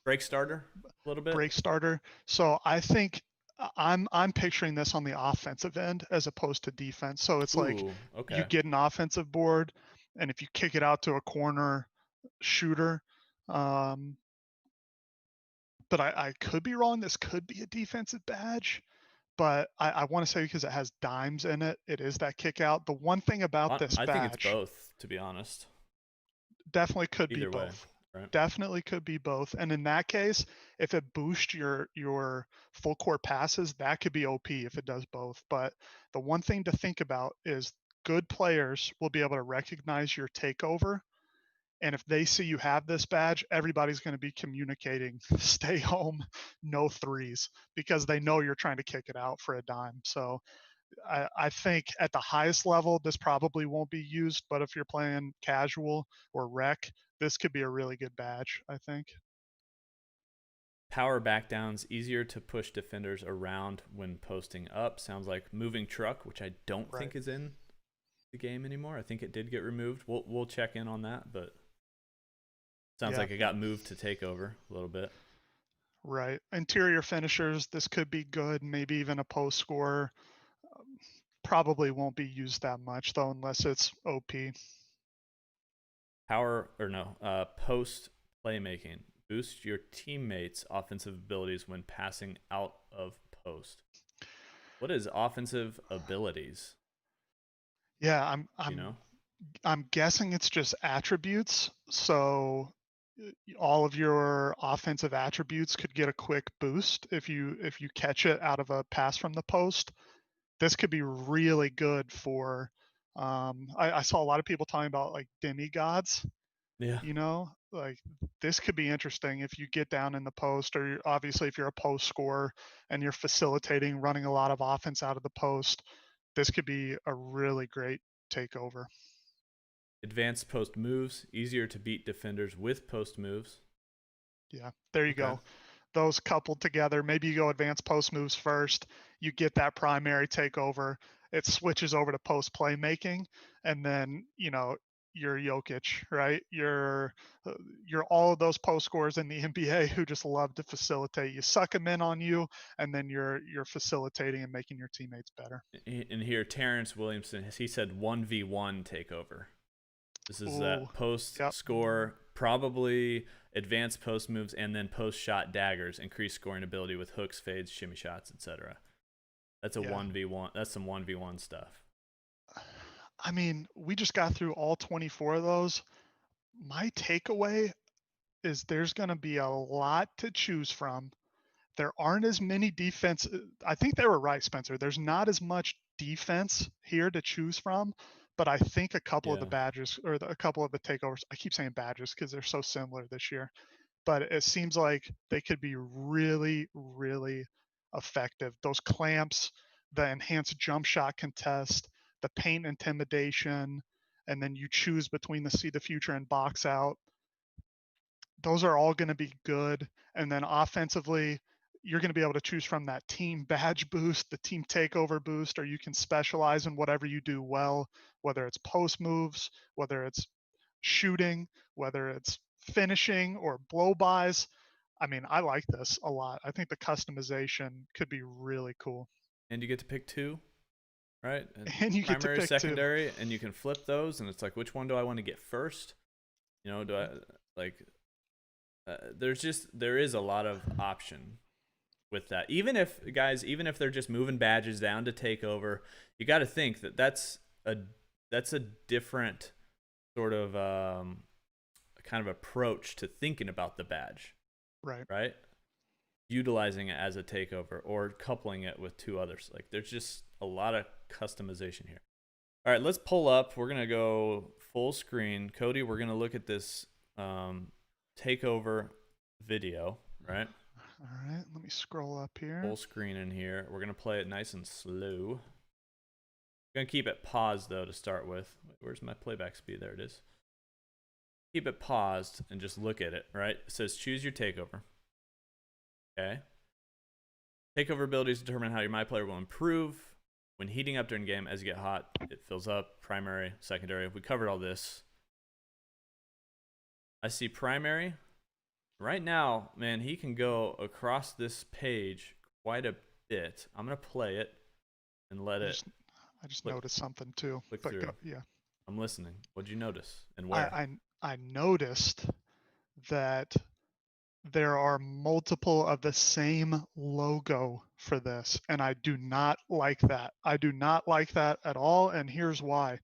Break starter a little bit. Break starter. So I think I'm picturing this on the offensive end as opposed to defense. So it's like Ooh, you okay. get an offensive board, and if you kick it out to a corner shooter, um, but I could be wrong. This could be a defensive badge, but I want to say because it has dimes in it, it is that kick out. The one thing about this I think it's badge both, to be honest. definitely could be Either way, both. right? Definitely could be both. And in that case, if it boosts your full court passes, that could be OP if it does both. But the one thing to think about is good players will be able to recognize your takeover. And if they see you have this badge, everybody's going to be communicating, stay home, no threes, because they know you're trying to kick it out for a dime. So I think at the highest level, this probably won't be used, but if you're playing casual or rec, this could be a really good badge, I think. Power backdowns, easier to push defenders around when posting up. Sounds like moving truck, which I don't Right. think is in the game anymore. I think it did get removed. We'll check in on that, but sounds Yeah, like it got moved to takeover a little bit. right. Interior finishers, this could be good, maybe even a post scorer. Probably won't be used that much though, unless it's OP. Power or no, post playmaking. Boost your teammates' offensive abilities when passing out of post. What is offensive abilities? Yeah, You know? I'm guessing it's just attributes. So all of your offensive attributes could get a quick boost if you catch it out of a pass from the post. This could be really good for. I saw a lot of people talking about like demigods. Yeah. Like this could be interesting if you get down in the post, or obviously if you're a post scorer and you're facilitating, running a lot of offense out of the post. This could be a really great takeover. Advanced post moves, easier to beat defenders with post moves. Yeah, there you Okay. go. Those coupled together. Maybe you go advanced post moves first. You get that primary takeover. It switches over to post playmaking, and then you're Jokic, right? You're all of those post scorers in the NBA who just love to facilitate. You suck them in on you, and then you're facilitating and making your teammates better. And here, Terrence Williamson, he said 1v1 takeover. This is Ooh, that post yep, score, probably advanced post moves, and then post shot daggers, increase scoring ability with hooks, fades, shimmy shots, etc. That's a yeah. 1v1. That's some 1v1 stuff. I mean, we just got through all 24 of those. My takeaway is there's going to be a lot to choose from. There aren't as many defense. I think they were right, Spencer. There's not as much defense here to choose from, but I think a couple of the Yeah. badges or a couple of the takeovers, I keep saying badges because they're so similar this year, but it seems like they could be really, really effective. Those clamps, the enhanced jump shot contest, the paint intimidation, and then you choose between the see the future and box out. Those are all going to be good. And then offensively, you're going to be able to choose from that team badge boost, the team takeover boost, or you can specialize in whatever you do well, whether it's post moves, whether it's shooting, whether it's finishing or blow bys. I mean, I like this a lot. I think the customization could be really cool. And you get to pick two, right? And And you get to primary, pick two. secondary, and you can flip those. And it's like, which one do I want to get first? Do I like? There is a lot of option with that. Even if they're just moving badges down to takeover, you got to think that that's a different sort of kind of approach to thinking about the badge, Right. right? utilizing it as a takeover or coupling it with two others. Like there's just a lot of customization here. All right, let's pull up. We're gonna go full screen. Cody, we're gonna look at this takeover video, right? All right, let me scroll up here. Full screen in here. We're gonna play it nice and slow. Gonna keep it paused though to start with. Where's my playback speed? There it is. Keep it paused and just look at it, right? It says choose your takeover. Okay. Takeover abilities determine how your MyPlayer will improve. When heating up during game, as you get hot, it fills up. Primary, secondary. We covered all this. I see primary. Right now, man, he can go across this page quite a bit. I'm going to play it and let it. I just noticed something too. Click through. Yeah. I'm listening. What'd you notice and where? I noticed that there are multiple of the same logo for this, and I do not like that. I do not like that at all, and here's why.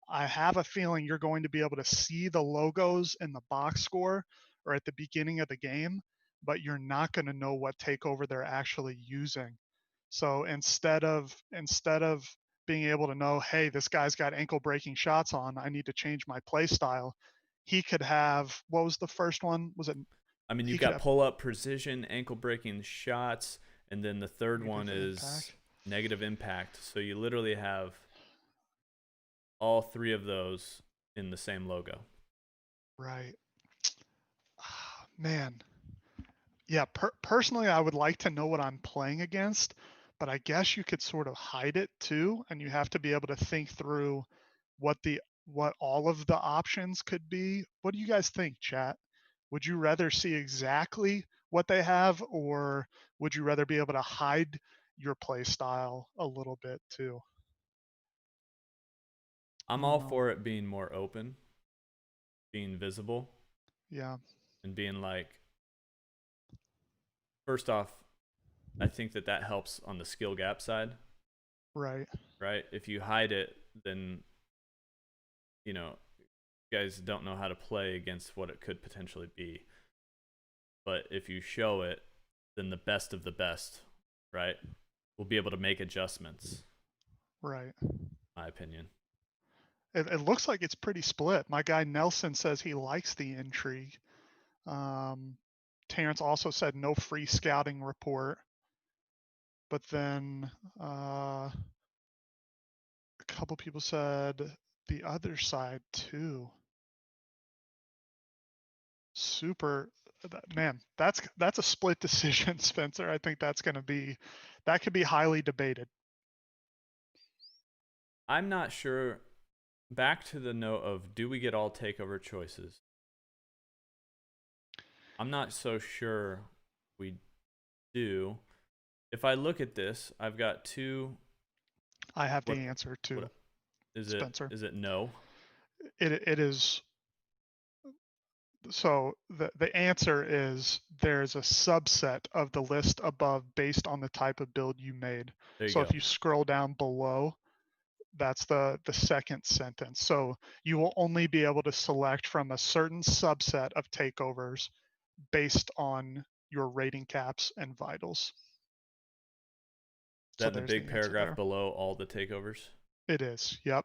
I have a feeling you're going to be able to see the logos in the box score or at the beginning of the game, but you're not going to know what takeover they're actually using. So instead of being able to know, hey, this guy's got ankle breaking shots on, I need to change my play style. He could have, what was the first one? Was it? I mean, you've got pull up, precision, ankle breaking shots, and then the third one is negative impact. So you literally have all three of those in the same logo. Right. Man. Yeah, personally, I would like to know what I'm playing against, but I guess you could sort of hide it too, and you have to be able to think through what all of the options could be. What do you guys think, chat? Would you rather see exactly what they have, or would you rather be able to hide your play style a little bit too? I'm all for it being more open, being visible. Yeah. And being like, first off, I think that helps on the skill gap side. Right. Right? If you hide it, then, you know, you guys don't know how to play against what it could potentially be. But if you show it, then the best of the best, right, will be able to make adjustments. Right. My opinion. It looks like it's pretty split. My guy Nelson says he likes the intrigue. Terrence also said no free scouting report. But then a couple people said the other side too. Super, man, that's a split decision, Spencer. I think that could be highly debated. I'm not sure. Back to the note of, do we get all takeover choices? I'm not so sure we do. If I look at this, I've got two. I have the answer too. Spencer. Is it no? It is. So the answer is there's a subset of the list above based on the type of build you made. So if you scroll down below, that's the second sentence. So you will only be able to select from a certain subset of takeovers based on your rating caps and vitals. Is that in the big paragraph below all the takeovers? It is. Yep.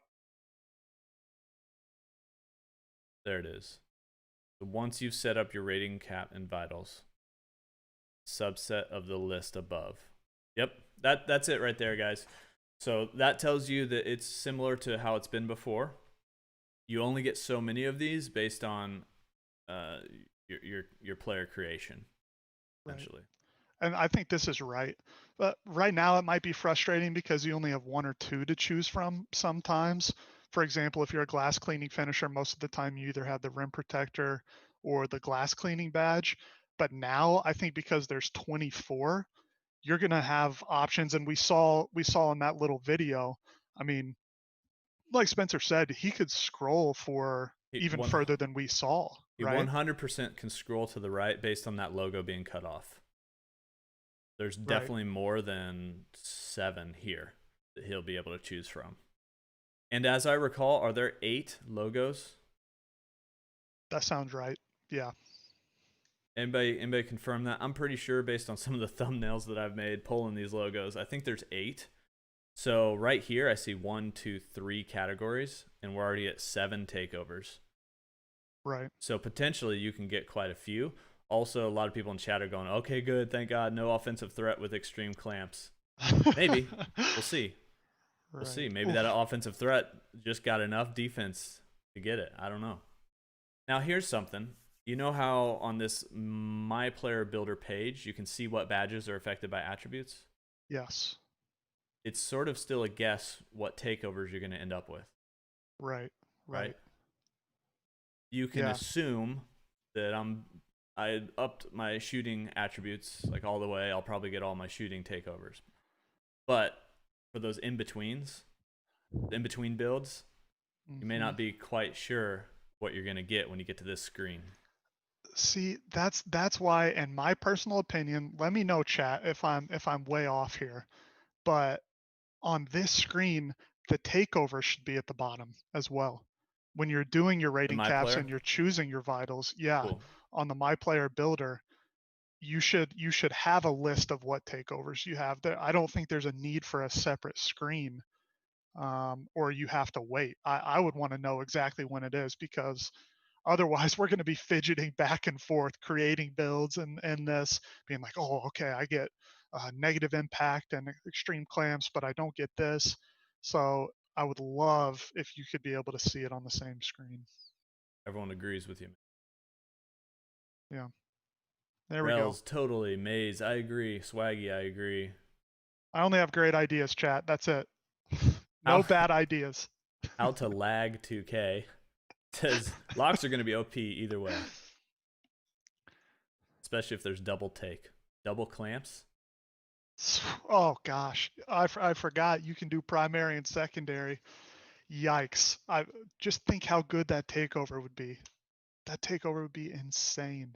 There it is. So once you've set up your rating cap and vitals, subset of the list above. Yep, that's it right there, guys. So that tells you that it's similar to how it's been before. You only get so many of these based on your player creation, essentially. Right. And I think this is right. But right now it might be frustrating because you only have one or two to choose from sometimes. For example, if you're a glass cleaning finisher, most of the time you either have the rim protector or the glass cleaning badge. But now I think because there's 24, you're going to have options. And we saw in that little video, I mean, like Spencer said, he could scroll for even further than we saw. He right? 100% can scroll to the right based on that logo being cut off. There's definitely more than 7 here that he'll be able to choose from. And as I recall, are there 8 logos? That sounds right. Yeah. Anybody confirm that? I'm pretty sure based on some of the thumbnails that I've made pulling these logos, I think there's 8. So right here, I see 1, 2, 3 categories, and we're already at 7 takeovers. Right. So potentially you can get quite a few. Also, a lot of people in chat are going, okay, good, thank God, no offensive threat with extreme clamps. Maybe. We'll see. We'll see. Right. Maybe that offensive threat just got enough defense to get it. I don't know. Now, here's something. You know how on this MyPlayer Builder page, you can see what badges are affected by attributes? Yes. It's sort of still a guess what takeovers you're going to end up with. Right. Right? You can assume that I upped my shooting attributes like all the way. I'll probably get all my shooting takeovers. But for those in-between builds, you may not be quite sure what you're going to get when you get to this screen. See, that's why, in my personal opinion, let me know, chat, if I'm way off here. But on this screen, the takeover should be at the bottom as well. When you're doing your rating caps and you're choosing your vitals, Cool. on the MyPlayer Builder, you should have a list of what takeovers you have there. I don't think there's a need for a separate screen, or you have to wait. I would want to know exactly when it is, because otherwise we're going to be fidgeting back and forth, creating builds and this being like, oh, okay, I get negative impact and extreme clamps, but I don't get this. So I would love if you could be able to see it on the same screen. Everyone agrees with you. Yeah. There we Rel's go. totally. Maze, I agree. Swaggy, I agree. I only have great ideas, chat. That's it. No bad ideas. How to lag 2K says locks are going to be OP either way, especially if there's double clamps. Oh gosh, I forgot you can do primary and secondary. Yikes! I just think how good that takeover would be. That takeover would be insane.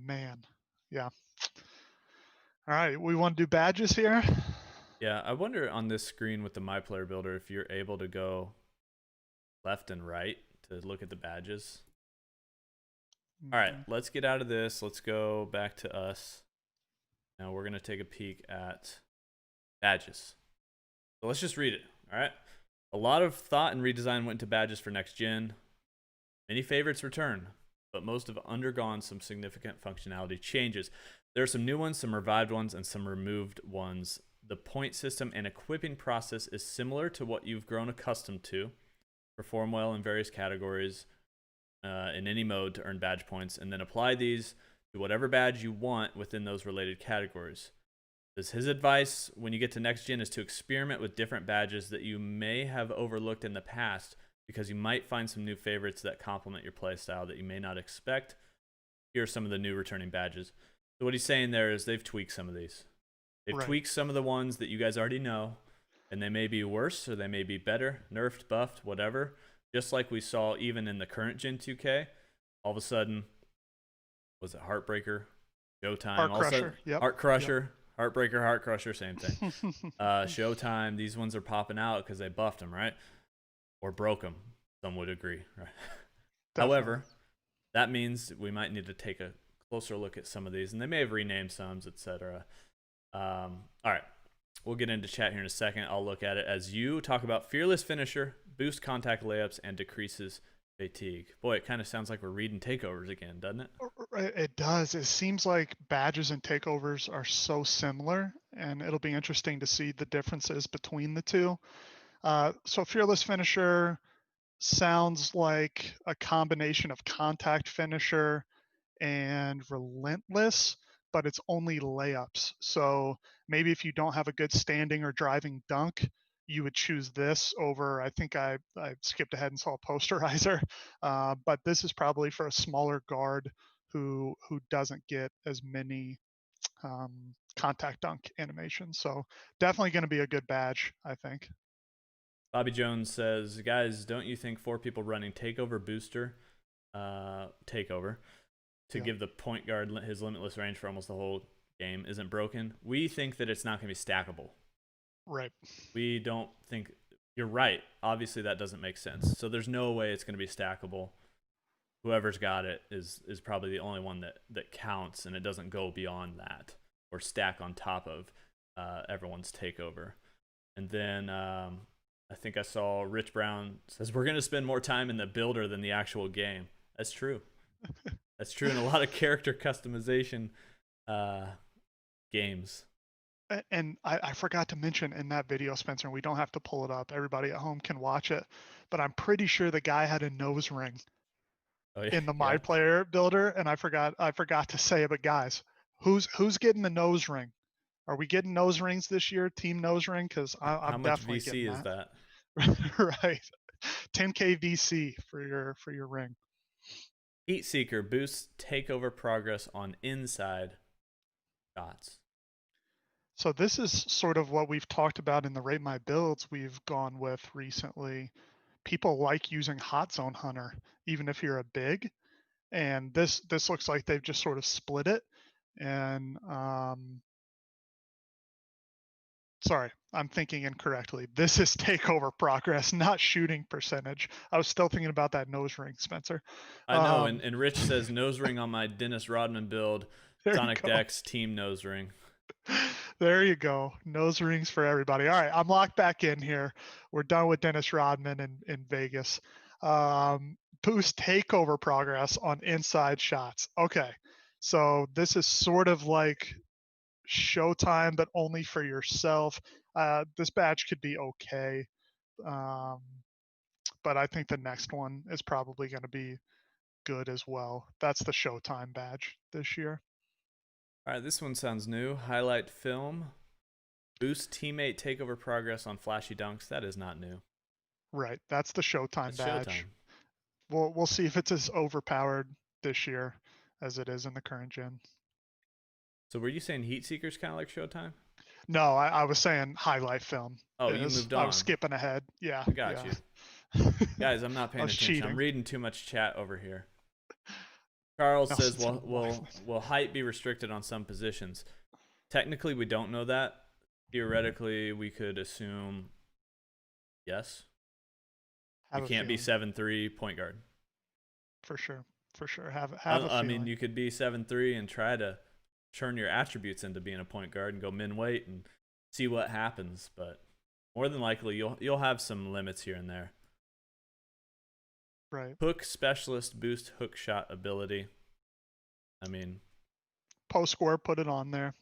Man, yeah. All right, we want to do badges here. Yeah, I wonder on this screen with the MyPlayer Builder if you're able to go left and right to look at the badges. All right, let's get out of this. Let's go back to us. Now we're going to take a peek at badges. So let's just read it. All right. A lot of thought and redesign went into badges for Next Gen. Many favorites return, but most have undergone some significant functionality changes. There are some new ones, some revived ones, and some removed ones. The point system and equipping process is similar to what you've grown accustomed to. Perform well in various categories in any mode to earn badge points, and then apply these to whatever badge you want within those related categories. His advice when you get to Next Gen is to experiment with different badges that you may have overlooked in the past, because you might find some new favorites that complement your playstyle that you may not expect. Here are some of the new returning badges. So what he's saying there is they've tweaked some of these. They've tweaked some of the ones that you guys already know, and they may be worse or they may be better, nerfed, buffed, whatever. Just like we saw even in the current Gen 2K, all of a sudden, was it Heartbreaker, Showtime, Heart Crusher, Heart Crusher, Heartbreaker, Heart Crusher, same thing. Showtime, these ones are popping out because they buffed them, right? Or broke them. Some would agree, right? However, that means we might need to take a closer look at some of these, and they may have renamed some, etc. All right, we'll get into chat here in a second. I'll look at it as you talk about Fearless Finisher, boost contact layups, and decreases fatigue. Boy, it kind of sounds like we're reading takeovers again, doesn't it? It does. It seems like badges and takeovers are so similar, and it'll be interesting to see the differences between the two. So Fearless Finisher sounds like a combination of contact finisher and relentless, but it's only layups. So maybe if you don't have a good standing or driving dunk, you would choose this over. I think I skipped ahead and saw Posterizer, but this is probably for a smaller guard who doesn't get as many contact dunk animations. So definitely going to be a good badge, I think. Bobby Jones says, guys, don't you think 4 people running Takeover Booster, Takeover, to give the point guard his limitless range for almost the whole game isn't broken? We think that it's not going to be stackable. Right. We don't think... You're right. Obviously, that doesn't make sense. So there's no way it's going to be stackable. whoever's got it is probably the only one that counts, and it doesn't go beyond that or stack on top of everyone's takeover. And then I think I saw Rich Brown says we're going to spend more time in the builder than the actual game. That's true. That's true in a lot of character customization games. And I forgot to mention in that video, Spencer, and we don't have to pull it up. Everybody at home can watch it. But I'm pretty sure the guy had a nose ring Oh yeah, in the yeah. MyPlayer Builder, and I forgot to say it. But guys, who's getting the nose ring? Are we getting nose rings this year? Team nose ring? Because How I'm much definitely getting VC is that. that? Right. 10K VC for your ring. Heat Seeker boosts takeover progress on inside shots. So this is sort of what we've talked about in the Rate My Builds we've gone with recently. People like using Hot Zone Hunter, even if you're a big. And this looks like they've just sort of split it. And sorry, I'm thinking incorrectly. This is takeover progress, not shooting percentage. I was still thinking about that nose ring, Spencer. I know, and Rich says nose ring on my Dennis Rodman build. There you Sonic go. Dex team nose ring. There you go. Nose rings for everybody. All right, I'm locked back in here. We're done with Dennis Rodman in Vegas. Boost takeover progress on inside shots. Okay, so this is sort of like Showtime, but only for yourself. This badge could be okay, um, but I think the next one is probably going to be good as well. That's the Showtime badge this year. All right, this one sounds new. Highlight film. Boost teammate takeover progress on flashy dunks. That is not new. Right, that's the Showtime That's badge. Showtime. We'll see if it's as overpowered this year as it is in the current gen. So were you saying Heat Seeker's kind of like Showtime? No, I was saying highlight film Oh, you is. moved I was on. skipping ahead. Yeah, I got yeah. you. Guys, I'm not I paying was attention. I'm cheating. reading too much chat over here. Charles says, Nelson's gonna will height be restricted on some positions? Technically, we don't know that. Theoretically, we could assume yes. You can't be 7'3" point guard. For sure. For sure. Have a I feeling. mean, you could be 7'3" and try to turn your attributes into being a point guard and go min weight and see what happens. But more than likely, you'll have some limits here and there. Right. Hook specialist boost hook shot ability. I mean, Post score, put it on there.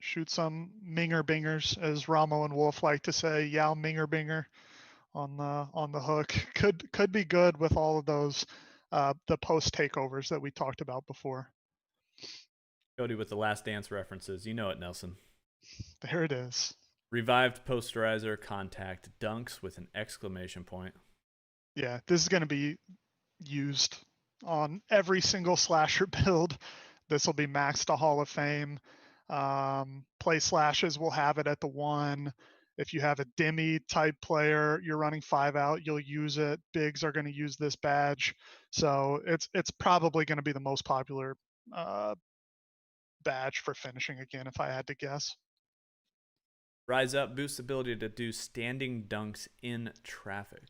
Shoot some minger bingers, as Ramo and Wolf like to say. Yao minger binger on the hook. Could be good with all of those the post takeovers that we talked about before. Cody with the Last Dance references. You know it, Nelson. There it is. Revived posterizer contact dunks with an exclamation point. Yeah, this is going to be used on every single slasher build. This will be maxed to Hall of Fame. Play slashes will have it at the 1. If you have a Demi type player, you're running 5 out, you'll use it. Bigs are going to use this badge. So it's probably going to be the most popular badge for finishing again, if I had to guess. Rise Up boosts ability to do standing dunks in traffic.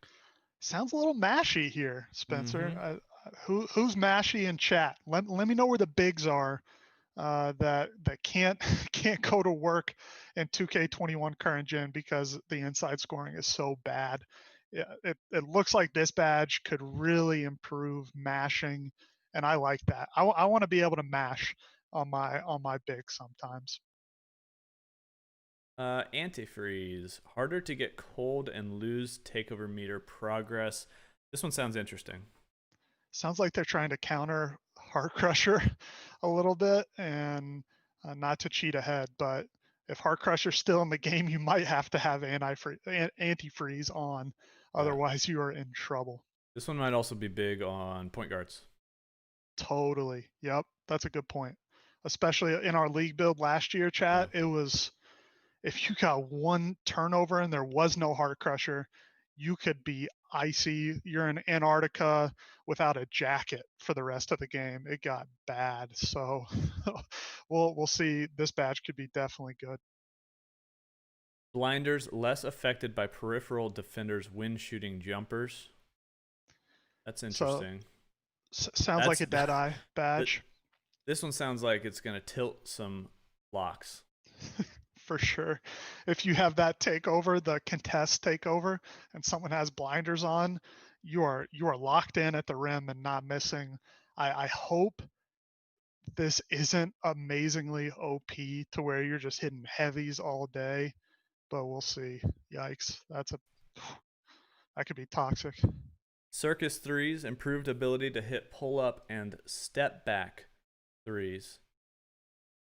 Sounds a little mashy here, Spencer. Mm-hmm. Who's mashy in chat? Let me know where the bigs are that can't can't go to work in 2K21 current gen because the inside scoring is so bad. Yeah, it looks like this badge could really improve mashing, and I like that. I want to be able to mash on my big sometimes. Antifreeze. Harder to get cold and lose takeover meter progress. This one sounds interesting. Sounds like they're trying to counter Heart Crusher a little bit and not to cheat ahead, but if Heart Crusher's still in the game, you might have to have antifreeze on. Otherwise, you are in trouble. This one might also be big on point guards. Totally. Yep. That's a good point. Especially in our league build last year, chat, Yeah. it was if you got one turnover and there was no Heart Crusher, you could be icy. You're in Antarctica without a jacket for the rest of the game. It got bad. So we'll see. This badge could be definitely good. Blinders less affected by peripheral defenders when shooting jumpers. That's interesting. Sounds like That's a Deadeye th- badge. this one sounds like it's gonna tilt some locks. For sure. If you have that takeover, the contest takeover, and someone has blinders on, you are locked in at the rim and not missing. I hope this isn't amazingly OP to where you're just hitting heavies all day, but we'll see. Yikes. That could be toxic. Circus Threes, improved ability to hit pull up and step back threes.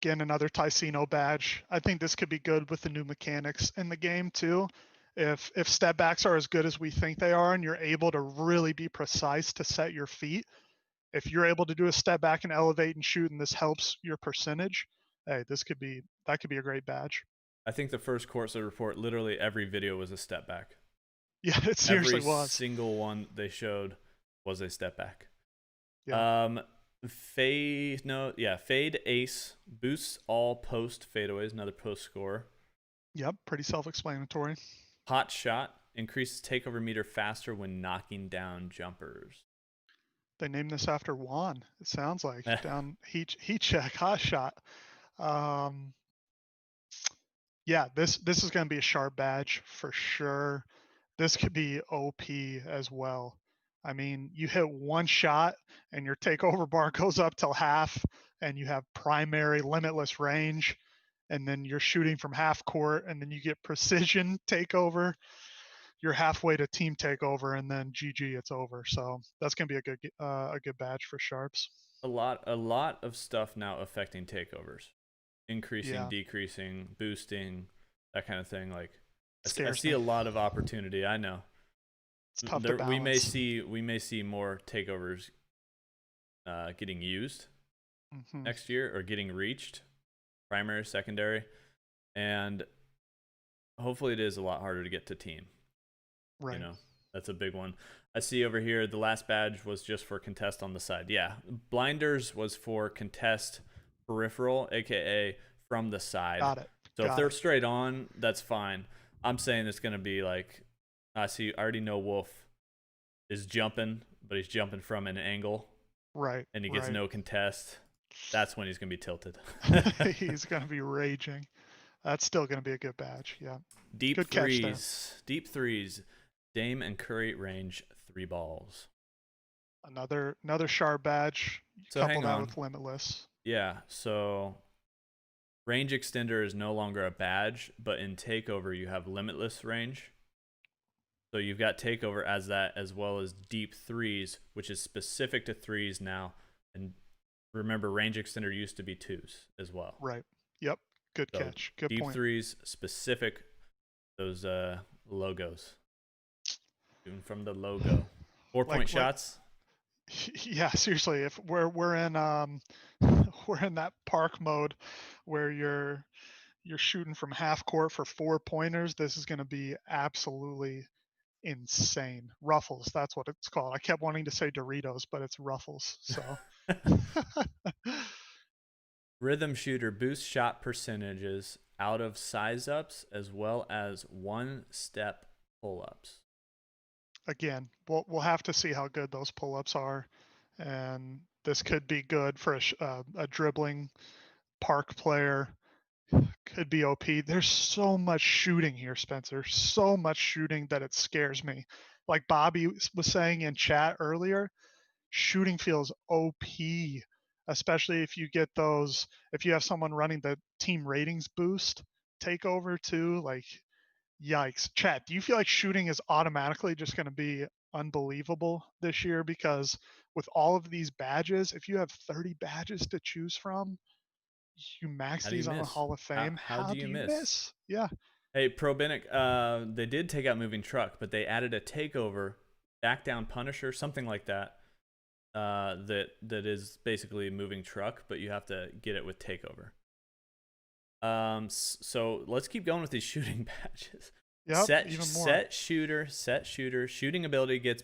Again, another Ticino badge. I think this could be good with the new mechanics in the game too. If step backs are as good as we think they are and you're able to really be precise to set your feet, if you're able to do a step back and elevate and shoot and this helps your percentage, hey, that could be a great badge. I think the first Courtside report, literally every video was a step back. Yeah, it Every seriously was. single one they showed was a step back. Yeah. Fade ace boosts all post fadeaways, another post score. Yep, pretty self-explanatory. Hot shot increases takeover meter faster when knocking down jumpers. They named this after Juan. It sounds like down heat check, hot shot. Um, yeah, this is going to be a sharp badge for sure. This could be OP as well. I mean, you hit one shot and your takeover bar goes up till half, and you have primary limitless range, and then you're shooting from half court, and then you get precision takeover. You're halfway to team takeover, and then GG, it's over. So that's gonna be a good badge for sharps. A lot of stuff now affecting takeovers, increasing, Yeah, decreasing, boosting, that kind of thing. Like I scares see me. a lot of opportunity. I know It's tough to we may balance. see more takeovers getting used Hmm. next year or getting reached, primary, secondary, and hopefully it is a lot harder to get to team. Right. You know, that's a big one. I see over here the last badge was just for contest on the side. Yeah, blinders was for contest peripheral, aka from the side. Got it. So if Got they're it. straight on, that's fine. I'm saying it's gonna be like I already know Wolf is jumping, but he's jumping from an angle Right. and he gets Right. no contest. That's when he's gonna be tilted. He's gonna be raging. That's still gonna be a good badge. Yeah. Deep Good catch there. threes, deep threes. Dame and Curry range 3 balls. Another sharp badge. So Couple hang that on. with limitless. Yeah, so range extender is no longer a badge, but in takeover you have limitless range. So you've got takeover as that, as well as deep threes, which is specific to threes now. And remember, range extender used to be twos as well. Right. Yep. Good So catch. Good deep point. threes specific those logos. Shooting from the logo. 4 point Like shots. yeah, seriously, if we're in we're in that park mode where you're shooting from half court for 4 pointers, this is going to be absolutely insane. Ruffles, that's what it's called. I kept wanting to say Doritos, but it's Ruffles. So Rhythm shooter boosts shot percentages out of size ups as well as 1 step pull ups. again, we'll have to see how good those pull-ups are, and this could be good for a dribbling park player. Could be OP. There's so much shooting here, Spencer. So much shooting that it scares me. Like Bobby was saying in chat earlier, shooting feels OP, especially if you get those, if you have someone running the team ratings boost takeover too. Like, yikes. Chat, do you feel like shooting is automatically just going to be unbelievable this year? Because with all of these badges, if you have 30 badges to choose from, you max How do you these on a miss? Hall of Fame. How How do do you you miss? miss? Yeah, Hey, Probinic, they did take out moving truck, but they added a takeover, back down Punisher, something like that. That is basically moving truck, but you have to get it with takeover. So let's keep going with these shooting badges. yep, even more. Set shooter. Shooting ability gets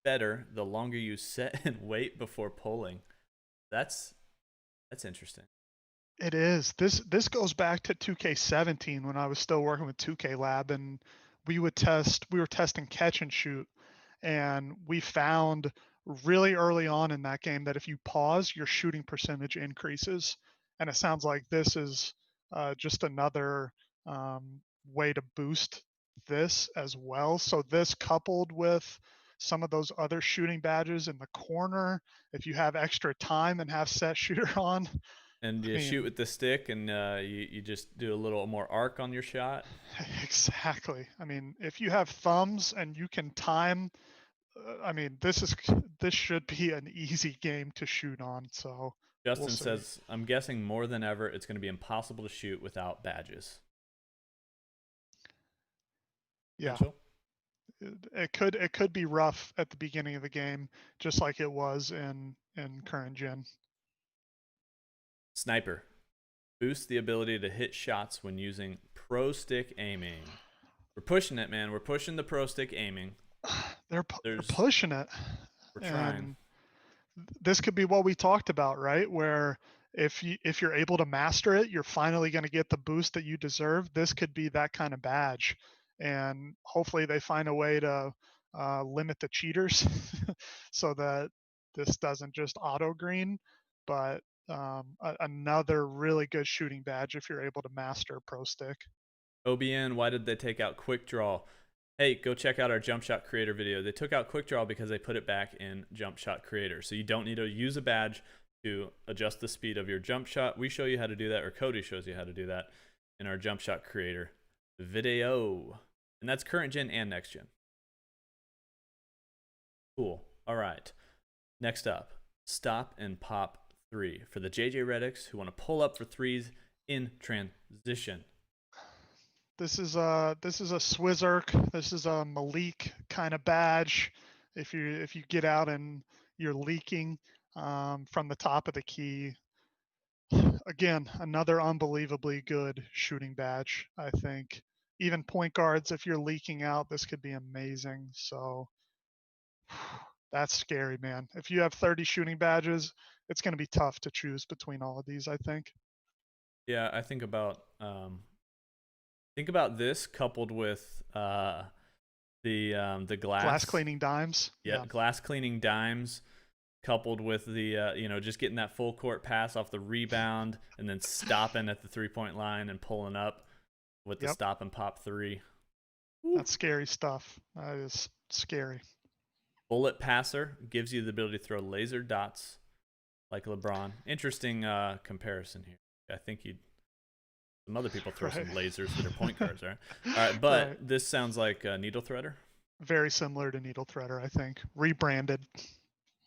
better the longer you set and wait before pulling. That's interesting. It is. This goes back to 2K17 when I was still working with 2K Lab, and we were testing catch and shoot, and we found really early on in that game that if you pause, your shooting percentage increases. And it sounds like this is just another way to boost this as well. So this coupled with some of those other shooting badges in the corner, if you have extra time and have set shooter on, And I you shoot mean, with the stick, and you just do a little more arc on your shot. exactly. I mean, if you have thumbs and you can time, I mean, this should be an easy game to shoot on. So we'll Justin see. says, I'm guessing more than ever, it's going to be impossible to shoot without badges. Yeah, Potential. it could be rough at the beginning of the game, just like it was in current gen. Sniper. Boost the ability to hit shots when using pro stick aiming. We're pushing it, man. We're pushing the pro stick aiming. They're There's, pushing it, we're trying. and this could be what we talked about, right? Where if you're able to master it, you're finally going to get the boost that you deserve. This could be that kind of badge, and hopefully they find a way to limit the cheaters so that this doesn't just auto green, but another really good shooting badge if you're able to master pro stick. OBN, why did they take out quick draw? Hey, go check out our jump shot creator video. They took out quick draw because they put it back in jump shot creator. So you don't need to use a badge to adjust the speed of your jump shot. We show you how to do that, or Cody shows you how to do that in our jump shot creator video. And that's current gen and next gen. Cool. All right. Next up, stop and pop 3 for the JJ Redics who want to pull up for threes in transition. This is a Swizzerk. This is a Malik kind of badge. If you get out and you're leaking from the top of the key, again, another unbelievably good shooting badge. I think even point guards, if you're leaking out, this could be amazing. So that's scary, man. If you have 30 shooting badges, it's going to be tough to choose between all of these, I think. Yeah, I think about this coupled with the Glass glass, cleaning dimes. yeah, Yeah. glass cleaning dimes, coupled with the just getting that full court pass off the rebound and then stopping at the 3-point line and pulling up with the Yep. stop and pop 3. That's scary stuff. That is scary. Bullet passer gives you the ability to throw laser dots like LeBron. Interesting comparison here. I think some other people throw some lasers that are point guards, right? All right, but Right. this sounds like a needle threader. Very similar to Needle Threader, I think. Rebranded.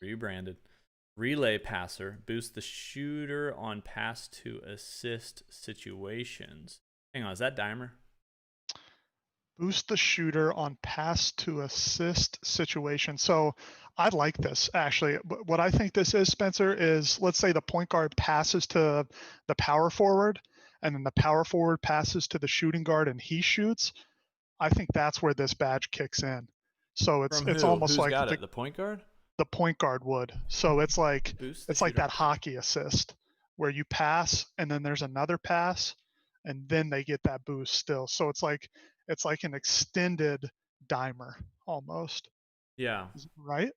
Rebranded. Relay passer boosts the shooter on pass to assist situations. Hang on, is that Dimer? Boost the shooter on pass to assist situation. So I like this actually. What I think this is, Spencer, is let's say the point guard passes to the power forward, and then the power forward passes to the shooting guard and he shoots. I think that's where this badge kicks in. So it's From it's who? almost Who's like got the it? The point guard? the point guard would. So it's like Boost the it's like shooter. that hockey assist where you pass and then there's another pass and then they get that boost still. So it's like an extended dimer almost. Yeah. Right?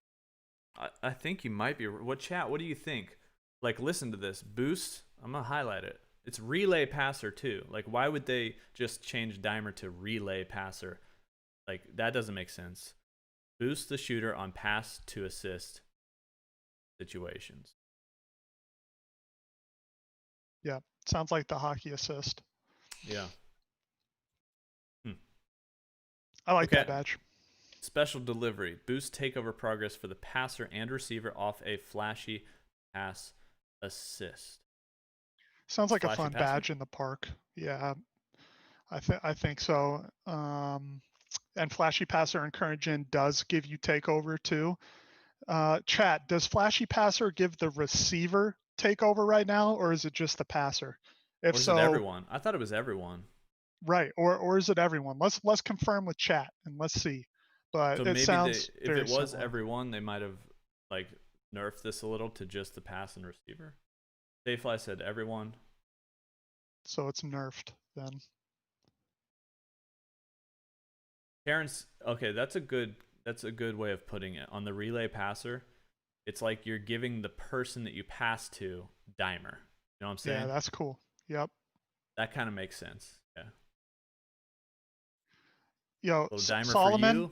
I think you might be. What chat? What do you think? Like, listen to this. Boost. I'm going to highlight it. It's relay passer, too. Like, why would they just change Dimer to relay passer? Like, that doesn't make sense. Boost the shooter on pass to assist situations. Yeah. Sounds like the hockey assist. Yeah. I like Okay. that badge. Special delivery. Boost takeover progress for the passer and receiver off a flashy pass assist. Sounds like a Flashy fun passer? badge in the park. Yeah, I think so. And Flashy Passer and Current Gen does give you takeover too. Chat, does Flashy Passer give the receiver takeover right now, or is it just the passer? If Or is it so, everyone? I thought it was everyone. right, or is it everyone? Let's confirm with chat and let's see. But So it maybe sounds if very it was similar. everyone, they might have like nerfed this a little to just the pass and receiver. Dayfly said everyone. So it's nerfed then. Karen's okay. That's a good way of putting it. On the relay passer, It's like you're giving the person that you pass to dimer. You know what I'm Yeah, saying? that's cool. Yep. That kind of makes sense. Yeah. Yo, Little dimer for Solomon, you.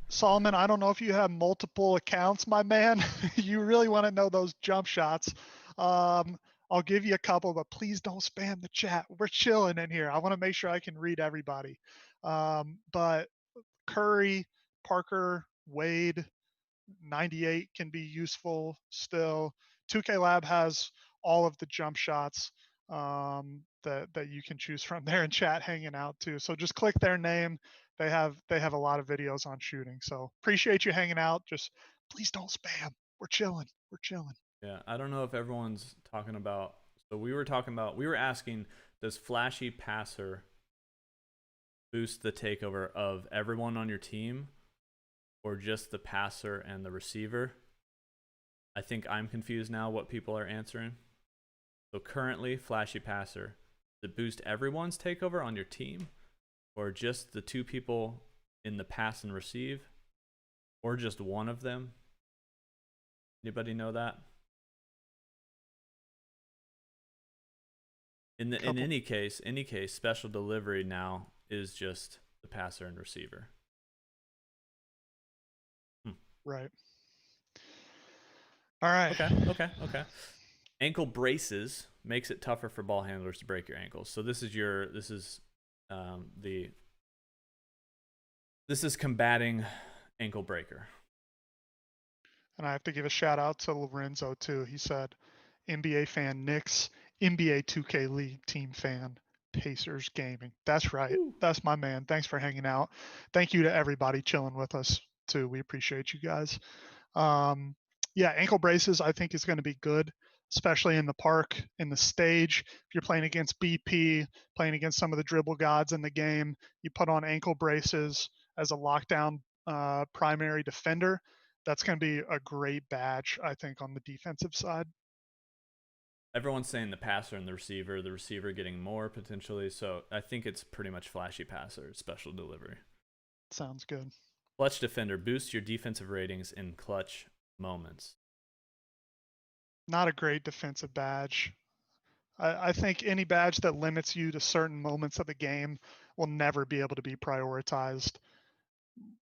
Solomon, I don't know if you have multiple accounts, my man. You really want to know those jump shots. I'll give you a couple, but please don't spam the chat. We're chilling in here. I want to make sure I can read everybody. But Curry, Parker, Wade, 98 can be useful still. 2K Lab has all of the jump shots that you can choose from there in chat hanging out too. So just click their name. They have a lot of videos on shooting. So appreciate you hanging out. Just please don't spam. We're chilling. We're chilling. Yeah, I don't know if everyone's talking about. So we were asking, does Flashy Passer boost the takeover of everyone on your team or just the passer and the receiver? I think I'm confused now what people are answering. So currently, Flashy Passer, does it boost everyone's takeover on your team or just the two people in the pass and receive or just one of them? Anybody know that? In any case, special delivery now is just the passer and receiver. Right. All right. Okay. Ankle braces makes it tougher for ball handlers to break your ankles. So this is combating ankle breaker. And I have to give a shout out to Lorenzo too. He said, NBA fan Knicks, NBA 2K League team fan, Pacers Gaming. That's right. Woo. That's my man. Thanks for hanging out. Thank you to everybody chilling with us too. We appreciate you guys. Yeah, ankle braces I think is going to be good, especially in the park, in the stage. If you're playing against BP, playing against some of the dribble gods in the game, you put on ankle braces as a lockdown primary defender. That's going to be a great badge, I think, on the defensive side. Everyone's saying the passer and the receiver getting more potentially. So I think it's pretty much Flashy Passer, special delivery. Sounds good. Clutch defender boosts your defensive ratings in clutch moments. Not a great defensive badge. I think any badge that limits you to certain moments of the game will never be able to be prioritized.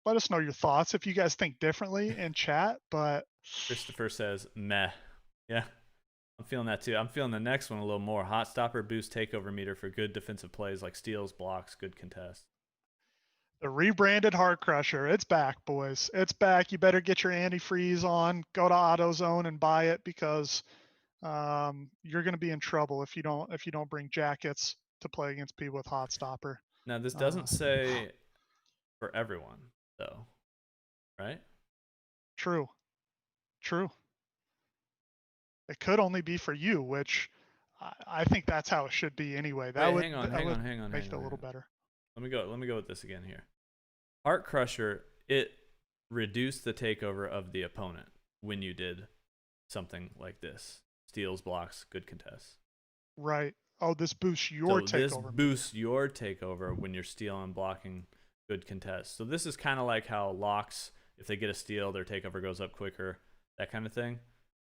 Let us know your thoughts if you guys think differently in chat. But Christopher says, meh. Yeah, I'm feeling that too. I'm feeling the next one a little more. Hot stopper boost takeover meter for good defensive plays like steals, blocks, good contests. the rebranded Heart Crusher, it's back, boys. It's back. You better get your antifreeze on. Go to AutoZone and buy it because you're going to be in trouble if you don't bring jackets to play against people with Hot Stopper. Now this doesn't say for everyone though, right? True. It could only be for you, which I think that's how it should be anyway. That Wait, would hang on. make it a little better. Let me go with this again here. Heart Crusher, it reduced the takeover of the opponent when you did something like this. Steals, blocks, good contests. Right. Oh, this boosts your takeover. This boosts your takeover when you're stealing, blocking, good contests. So this is kind of like how locks, if they get a steal, their takeover goes up quicker, that kind of thing.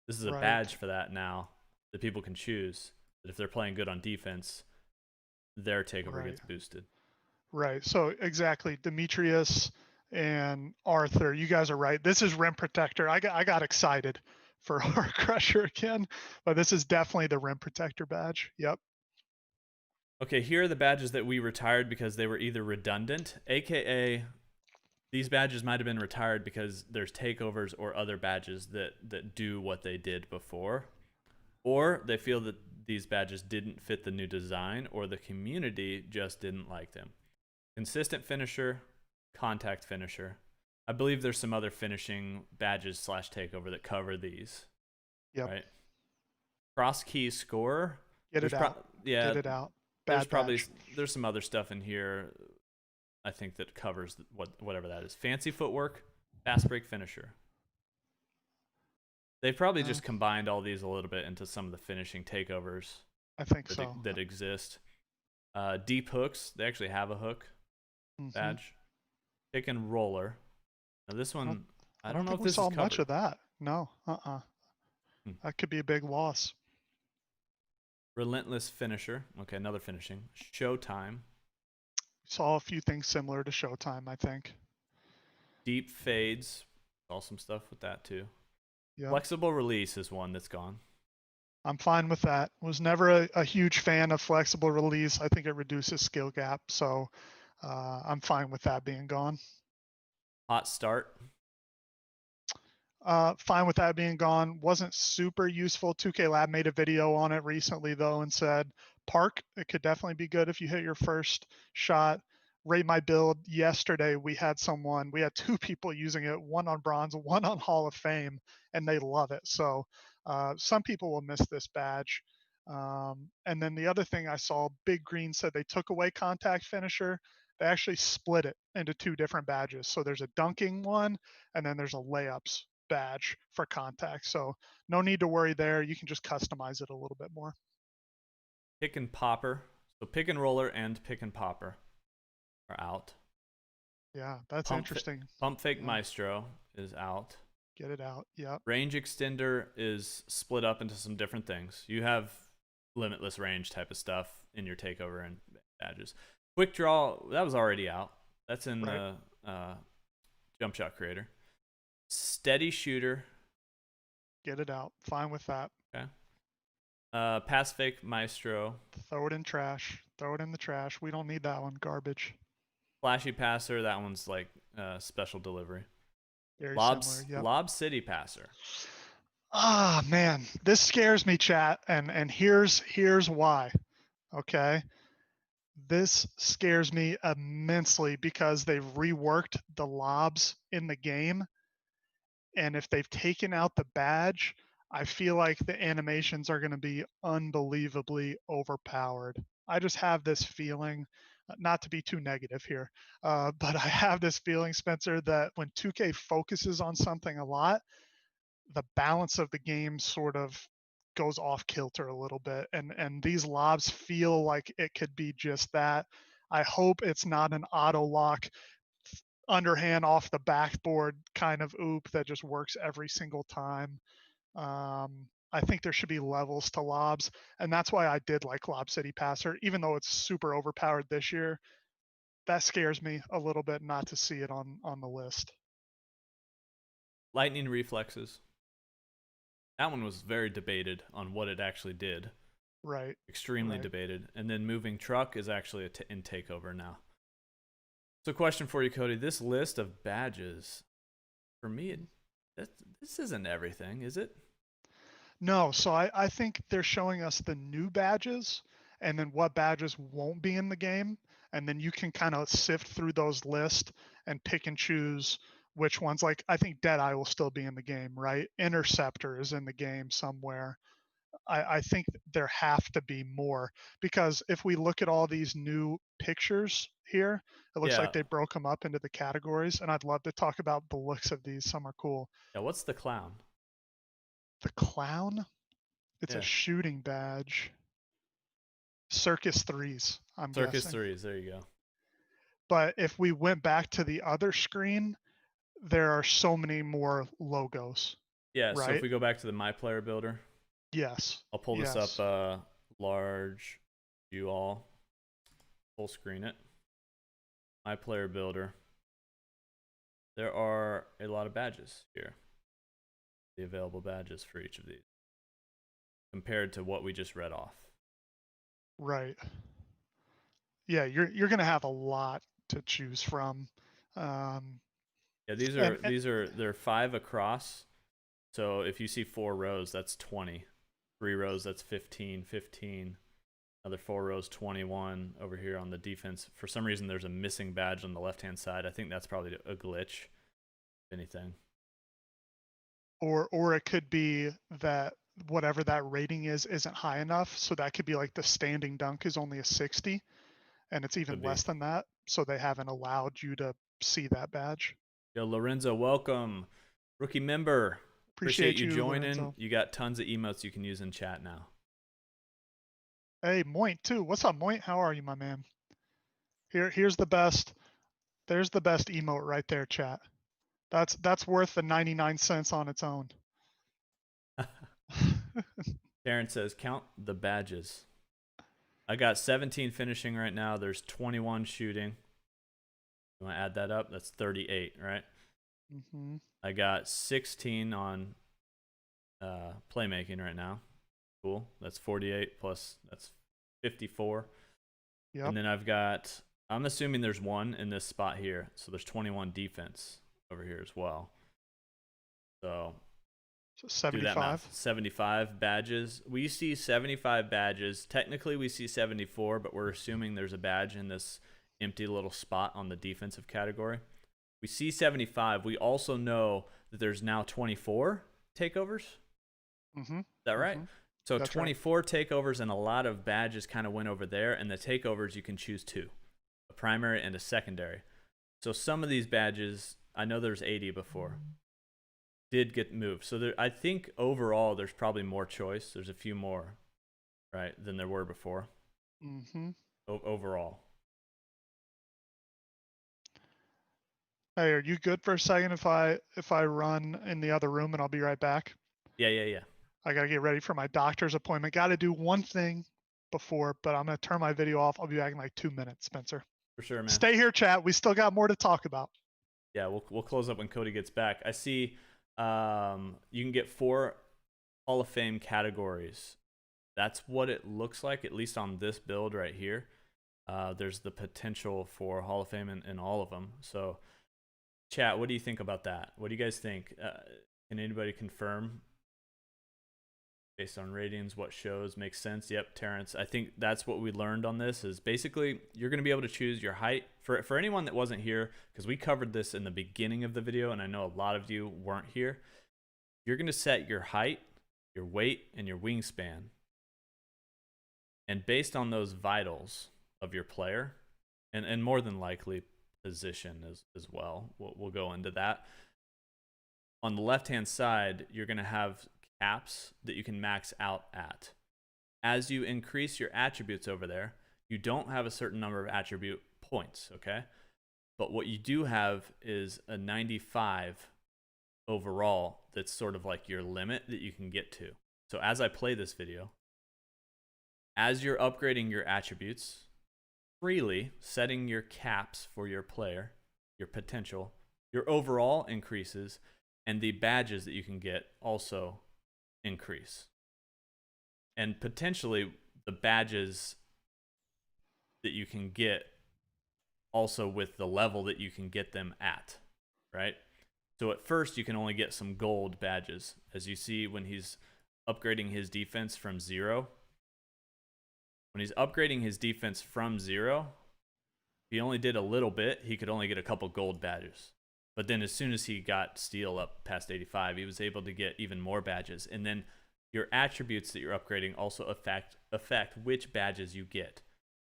This is a badge for that now that people can choose. That if they're playing good on defense, their takeover gets boosted. Right. So exactly, Demetrius and Arthur, you guys are right. This is Rim Protector. I got excited for Heart Crusher again, but this is definitely the Rim Protector badge. Yep. Okay, here are the badges that we retired because they were either redundant, aka these badges might have been retired because there's takeovers or other badges that do what they did before, or they feel that these badges didn't fit the new design or the community just didn't like them. Consistent finisher, contact finisher. I believe there's some other finishing badges / takeover that cover these. Yep. Right. Cross key scorer. Get it out. Yeah. Get it out. There's some other stuff in here, I think, that covers whatever that is. Fancy footwork, fast break finisher. They've probably just combined all these a little bit into some of the finishing takeovers. I think so. That exist. Deep hooks. They actually have a hook badge. Pick and roller. Now this one, I don't know if this is covered. Much of that. No. Hmm. That could be a big loss. Relentless finisher. Okay, another finishing. Showtime. Saw a few things similar to Showtime, I think. Deep fades. Saw some stuff with that too. Yep. Flexible release is one that's gone. I'm fine with that. Was never a huge fan of flexible release. I think it reduces skill gap. So I'm fine with that being gone. Hot start. Fine with that being gone. Wasn't super useful. 2K Lab made a video on it recently though and said park. It could definitely be good if you hit your first shot. Rate my build yesterday. We had two people using it, one on bronze, one on Hall of Fame, and they love it. So some people will miss this badge. And then the other thing I saw, Big Green said they took away contact finisher. They actually split it into two different badges. So there's a dunking one, and then there's a layups badge for contact. So no need to worry there. You can just customize it a little bit more. Pick and popper. So pick and roller and pick and popper are out. Yeah, that's interesting. Pump fake Yeah. maestro is out. Get it out. Yep. Range extender is split up into some different things. You have limitless range type of stuff in your takeover and badges. Quick draw, that was already out. That's in Right. the jump shot creator. Steady shooter. Get it out. Fine with that. Okay. Pass fake maestro. Throw it in trash. Throw it in the trash. We don't need that one. Garbage. Flashy passer, that one's like special delivery. Very similar. Yep. Lob City Passer. Ah, man, this scares me, chat, and here's why. Okay, this scares me immensely because they've reworked the lobs in the game, and if they've taken out the badge, I feel like the animations are going to be unbelievably overpowered. I just have this feeling, not to be too negative here, but I have this feeling, Spencer, that when 2K focuses on something a lot, the balance of the game sort of goes off kilter a little bit, and these lobs feel like it could be just that. I hope it's not an auto lock underhand off the backboard kind of oop that just works every single time. I think there should be levels to lobs, and that's why I did like Lob City Passer, even though it's super overpowered this year. That scares me a little bit not to see it on the list. Lightning reflexes. That one was very debated on what it actually did. Right. Extremely Right. debated. And then moving truck is actually in takeover now. So, question for you, Cody. This list of badges, for me, this isn't everything, is it? No, so I think they're showing us the new badges and then what badges won't be in the game. And then you can kind of sift through those lists and pick and choose which ones. Like, I think Deadeye will still be in the game, right? Interceptor is in the game somewhere. I think there have to be more because if we look at all these new pictures here, it looks like Yeah. they broke them up into the categories. And I'd love to talk about the looks of these. Some are cool. Yeah. What's the clown? The clown, it's a Yeah. shooting badge. Circus Threes, I'm Circus guessing. Threes. There you go. But if we went back to the other screen, there are so many more logos, Yeah. So, if right? we go back to the MyPlayer Builder, Yes. I'll pull this Yes. up large, you all, full screen it. MyPlayer Builder. There are a lot of badges here. The available badges for each of these compared to what we just read off. Right. Yeah, you're gonna have a lot to choose from. Um, Yeah, and they're 5 across. So if you see 4 rows, that's 20. 3 rows, that's 15, 15. Another 4 rows, 21 over here on the defense. For some reason, there's a missing badge on the left-hand side. I think that's probably a glitch, if anything. or it could be that whatever that rating is isn't high enough, so that could be like the standing dunk is only a 60, and it's even Could be. less than that, so they haven't allowed you to see that badge. Yo, Lorenzo, welcome. Rookie member. Appreciate you You, joining. Lorenzo. You got tons of emotes you can use in chat now. Hey, Moint too. What's up, Moint? How are you, my man? Here's the best. There's the best emote right there, chat. That's worth the 99 cents on its own. Darren says, count the badges. I got 17 finishing right now. There's 21 shooting. You want to add that up? That's 38, right? Mm-hmm. I got 16 on playmaking right now. Cool. That's 48 plus that's 54. Yep. And then I've got, I'm assuming there's one in this spot here. So there's 21 defense over here as well. So 75. 75 badges. We see 75 badges. Technically, we see 74, but we're assuming there's a badge in this empty little spot on the defensive category. We see 75. We also know that there's now 24 takeovers. Mm-hmm. Is that right? Mm-hmm. So That's 24 right. Takeovers, and a lot of badges kind of went over there. And the takeovers, you can choose two, a primary and a secondary. So some of these badges, I know there's 80 before, did get moved. So I think overall there's probably more choice. There's a few more, right, than there were before. Mm-hmm. Overall. Hey, are you good for a second if I run in the other room and I'll be right back? Yeah. I gotta get ready for my doctor's appointment. Got to do one thing before, but I'm gonna turn my video off. I'll be back in like 2 minutes, Spencer. For sure, man. Stay here, chat. We still got more to talk about. Yeah, we'll close up when Cody gets back. I see you can get 4 Hall of Fame categories. That's what it looks like, at least on this build right here. There's the potential for Hall of Fame in all of them. So, chat, what do you think about that? What do you guys think? Can anybody confirm based on ratings what shows make sense? Yep, Terrence. I think that's what we learned on this is basically you're going to be able to choose your height. For anyone that wasn't here, because we covered this in the beginning of the video, and I know a lot of you weren't here, you're going to set your height, your weight, and your wingspan. And based on those vitals of your player, and more than likely position as well, we'll go into that. On the left-hand side, you're going to have caps that you can max out at. As you increase your attributes over there, you don't have a certain number of attribute points, okay? But what you do have is a 95 overall that's sort of like your limit that you can get to. So as I play this video, as you're upgrading your attributes, freely setting your caps for your player, your potential, your overall increases, and the badges that you can get also increase. And potentially the badges that you can get also with the level that you can get them at, right? So at first you can only get some gold badges. As you see when he's upgrading his defense from 0, when he's upgrading his defense from 0, if he only did a little bit, he could only get a couple gold badges. But then as soon as he got steel up past 85, he was able to get even more badges. And then your attributes that you're upgrading also affect which badges you get.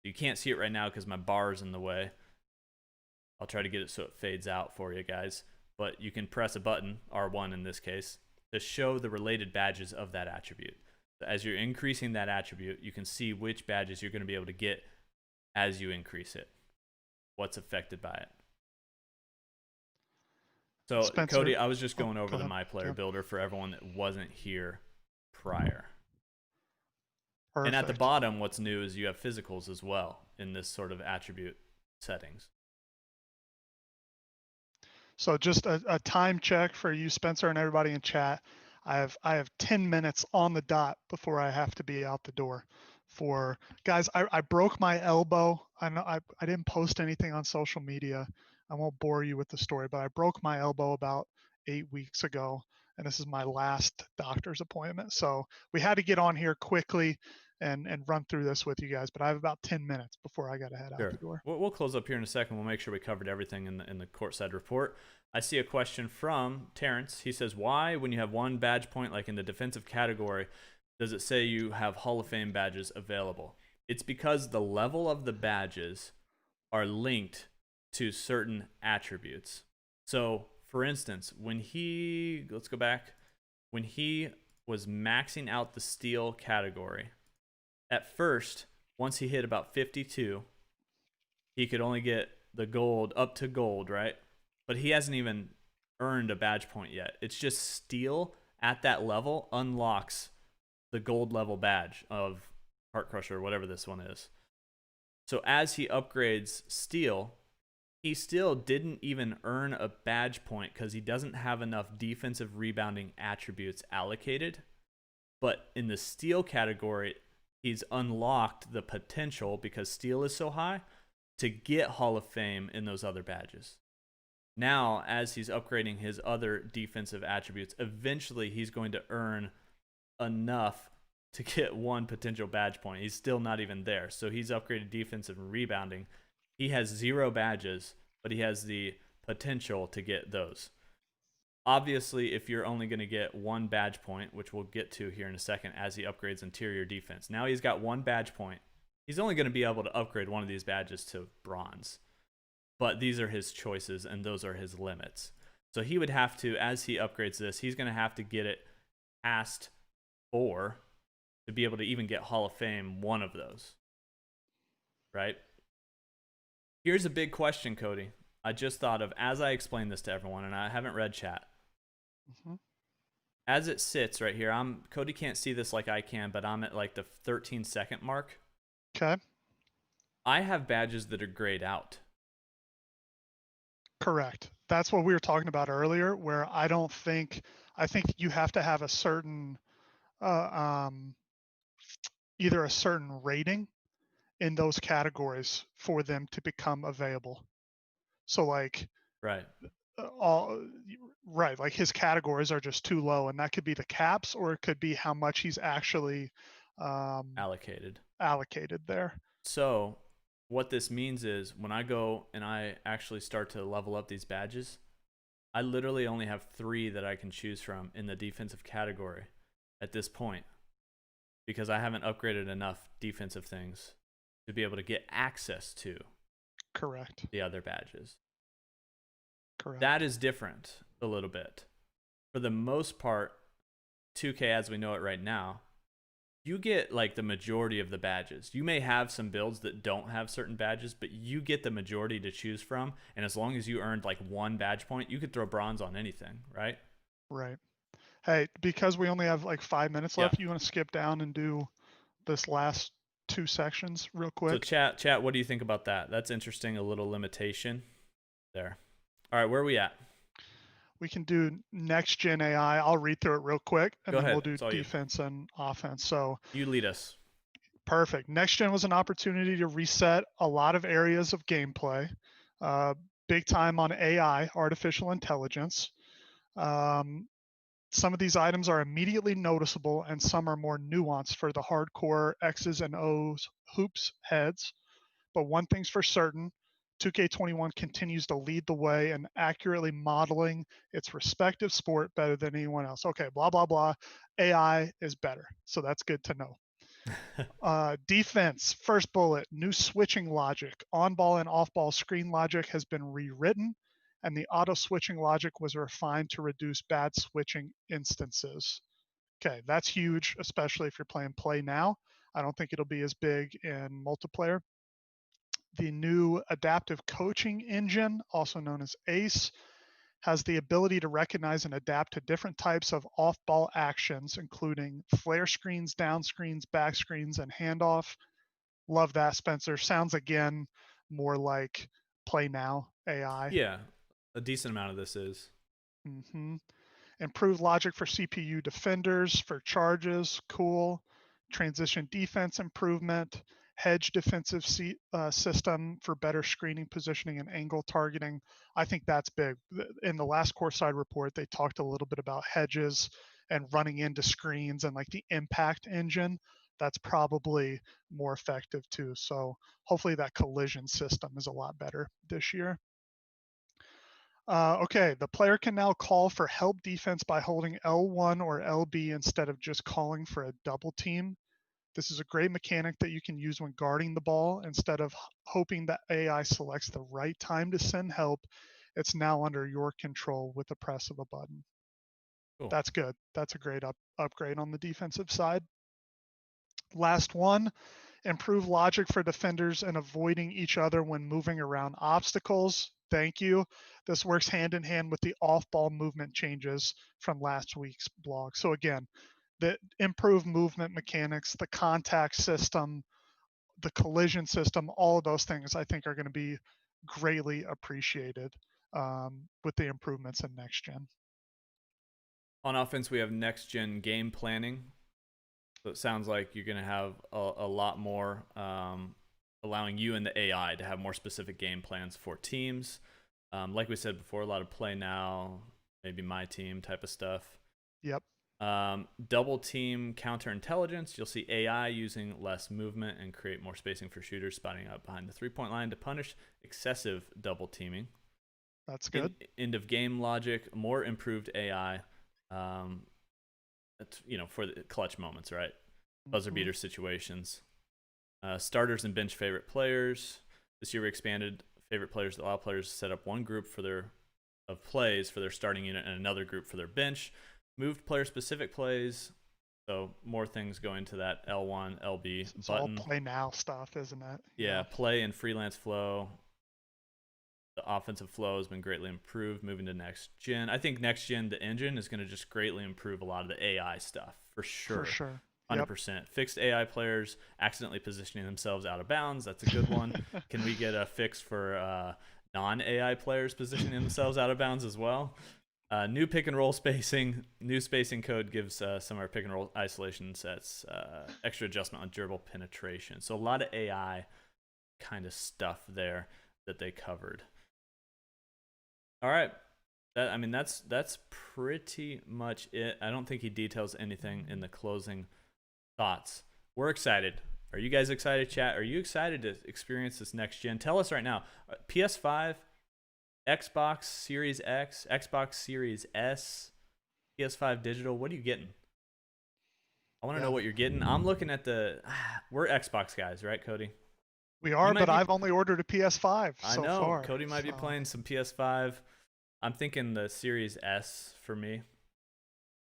You can't see it right now because my bar is in the way. I'll try to get it so it fades out for you guys. But you can press a button, R1 in this case, to show the related badges of that attribute. So as you're increasing that attribute, you can see which badges you're going to be able to get as you increase it. What's affected by it. So, Spencer, Cody, I was just going over go the ahead. MyPlayer Builder for everyone that wasn't here prior. Perfect. And at the bottom, what's new is you have physicals as well in this sort of attribute settings. So just a time check for you, Spencer, and everybody in chat. I have 10 minutes on the dot before I have to be out the door. For guys, I broke my elbow. I know I didn't post anything on social media. I won't bore you with the story, but I broke my elbow about 8 weeks ago, and this is my last doctor's appointment. So we had to get on here quickly and run through this with you guys. But I have about 10 minutes before I got to head out the door. We'll close up here in a second. We'll make sure we covered everything in the courtside report. I see a question from Terrence. He says, why, when you have one badge point, like in the defensive category, does it say you have Hall of Fame badges available? It's because the level of the badges are linked to certain attributes. So, for instance, let's go back, when he was maxing out the steel category, at first, once he hit about 52, he could only get the gold up to gold, right? But he hasn't even earned a badge point yet. It's just steel at that level unlocks the gold level badge of Heart Crusher, whatever this one is. So as he upgrades Steel, he still didn't even earn a badge point because he doesn't have enough defensive rebounding attributes allocated. But in the Steel category, he's unlocked the potential, because Steel is so high, to get Hall of Fame in those other badges. Now, as he's upgrading his other defensive attributes, eventually he's going to earn enough to get one potential badge point. He's still not even there. So he's upgraded defensive and rebounding. He has 0 badges, but he has the potential to get those. Obviously, if you're only going to get 1 badge point, which we'll get to here in a second as he upgrades interior defense. Now he's got 1 badge point. He's only going to be able to upgrade one of these badges to bronze. But these are his choices, and those are his limits. So he would have to, as he upgrades this, he's going to have to get it past 4 to be able to even get Hall of Fame one of those. Right? Here's a big question, Cody. I just thought of as I explained this to everyone, and I haven't read chat. Mm-hmm. As it sits right here, Cody can't see this like I can, but I'm at like the 13-second mark. Okay. I have badges that are grayed out. Correct. That's what we were talking about earlier, where I think you have to have a certain either a certain rating in those categories for them to become available. So like Right. Right, like his categories are just too low, and that could be the caps, or it could be how much he's actually allocated there. So what this means is when I go and I actually start to level up these badges, I literally only have 3 that I can choose from in the defensive category at this point, because I haven't upgraded enough defensive things to be able to get access to Correct. the other badges. Correct. That is different a little bit. For the most part, 2K as we know it right now, you get like the majority of the badges. You may have some builds that don't have certain badges, but you get the majority to choose from. And as long as you earned like 1 badge point, you could throw bronze on anything, right? Right. Hey, because we only have like 5 minutes left, you want to skip down and do this last 2 sections real quick? So chat, what do you think about that? That's interesting, a little limitation there. All right, where are we at? We can do next gen AI. I'll read through it real quick, and then we'll do It's all you. defense and offense. So You lead us. Perfect. Next gen was an opportunity to reset a lot of areas of gameplay. Big time on AI, artificial intelligence. Some of these items are immediately noticeable, and some are more nuanced for the hardcore X's and O's hoops heads. But one thing's for certain, 2K21 continues to lead the way in accurately modeling its respective sport better than anyone else. Okay, blah, blah, blah. AI is better. So that's good to know. Defense, first bullet, new switching logic. On-ball and off-ball screen logic has been rewritten, and the auto-switching logic was refined to reduce bad switching instances. Okay, that's huge, especially if you're playing play now. I don't think it'll be as big in multiplayer. The new adaptive coaching engine, also known as ACE, has the ability to recognize and adapt to different types of off-ball actions, including flare screens, down screens, back screens, and handoff. Love that, Spencer. Sounds again more like Play Now AI. Yeah, a decent amount of this is. Mm-hmm. Improved logic for CPU defenders, for charges, cool. Transition defense improvement, hedge defensive system for better screening, positioning, and angle targeting. I think that's big. In the last Courtside report, they talked a little bit about hedges and running into screens and like the impact engine. That's probably more effective too. So hopefully that collision system is a lot better this year. Okay, the player can now call for help defense by holding L1 or LB instead of just calling for a double team. This is a great mechanic that you can use when guarding the ball. Instead of hoping that AI selects the right time to send help, it's now under your control with the press of a button. Cool. That's good. That's a great upgrade on the defensive side. Last one, improve logic for defenders and avoiding each other when moving around obstacles. Thank you. This works hand in hand with the off-ball movement changes from last week's blog. So again, the improved movement mechanics, the contact system, the collision system, all of those things I think are going to be greatly appreciated with the improvements in next gen. On offense, we have next gen game planning. So it sounds like you're going to have a lot more, allowing you and the AI to have more specific game plans for teams. Like we said before, a lot of play now, maybe my team type of stuff. Yep. Double team counterintelligence. You'll see AI using less movement and create more spacing for shooters spotting up behind the 3-point line to punish excessive double teaming. That's good. End of game logic, more improved AI. For the clutch moments, right? Buzzer beater situations. Starters and bench favorite players. This year we expanded favorite players to allow players to set up one group of plays for their starting unit and another group for their bench. Moved player specific plays, so more things go into that L1, LB It's button. all play now stuff, isn't it? Yeah, play and freelance flow. The offensive flow has been greatly improved. Moving to next gen, I think next gen, the engine is going to just greatly improve a lot of the AI stuff for sure. For sure. 100%. Yep. Fixed AI players accidentally positioning themselves out of bounds. That's a good one. Can we get a fix for non-AI players positioning themselves out of bounds as well? New pick and roll spacing. New spacing code gives some of our pick and roll isolation sets extra adjustment on dribble penetration. So a lot of AI kind of stuff there that they covered. All right. That's pretty much it. I don't think he details anything in the closing thoughts. We're excited. Are you guys excited, chat? Are you excited to experience this next gen? Tell us right now. PS5, Xbox Series X, Xbox Series S, PS5 digital. What are you getting? I want to know what you're getting. I'm looking at we're Xbox guys, right, Cody? We are, but I've only ordered a PS5 so far. I know. Cody might be playing some PS5. I'm thinking the Series S for me.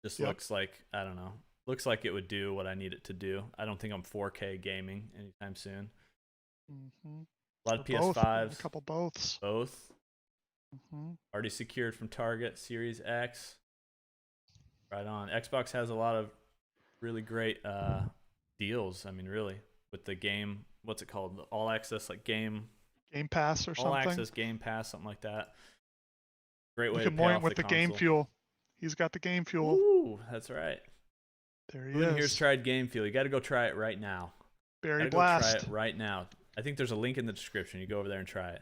Just looks like, I don't know. Looks like it would do what I need it to do. I don't think I'm 4K gaming anytime soon. A lot of PS5s. A couple boths. Both. Already secured from Target. Series X. Right on. Xbox has a lot of really great deals. I mean, really, with the game. What's it called? The All Access, like Game Pass or something. All Access Game Pass, something like that. Great way to pay off with the Game Fuel. He's got the Game Fuel. Ooh, that's right. There he Who is. Here's tried Game Fuel. You got to go try it right now. Berry Blast. Go try it right now. I think there's a link in the description. You go over there and try it,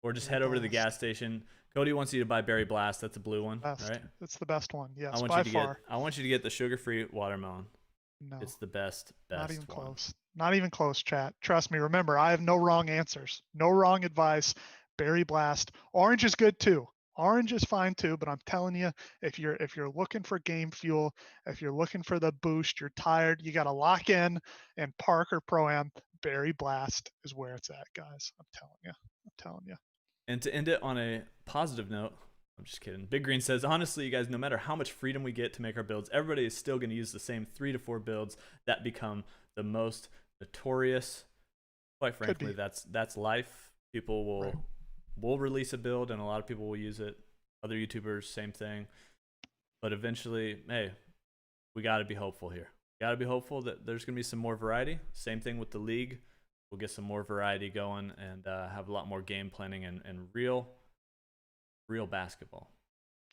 or just head over to the gas station. Cody wants you to buy Berry Blast. That's a blue one, right? That's the best one. Yes, by far. I want you to get the sugar-free watermelon. No, it's the best. Not even one. close. Not even close, chat. Trust me. Remember, I have no wrong answers. No wrong advice. Berry Blast. Orange is good too. Orange is fine too, but I'm telling you, if you're looking for game fuel, if you're looking for the boost, you're tired, you got to lock in and park or Pro-Am, Berry Blast is where it's at, guys. I'm telling you. And to end it on a positive note, I'm just kidding. Big Green says, honestly, you guys, no matter how much freedom we get to make our builds, everybody is still going to use the same 3 to 4 builds that become the most notorious. Quite frankly, that's life. People will release a build, and a lot of people will use it. Other YouTubers, same thing. But eventually, hey, we got to be hopeful here. Got to be hopeful that there's going to be some more variety. Same thing with the league. We'll get some more variety going and have a lot more game planning and real basketball.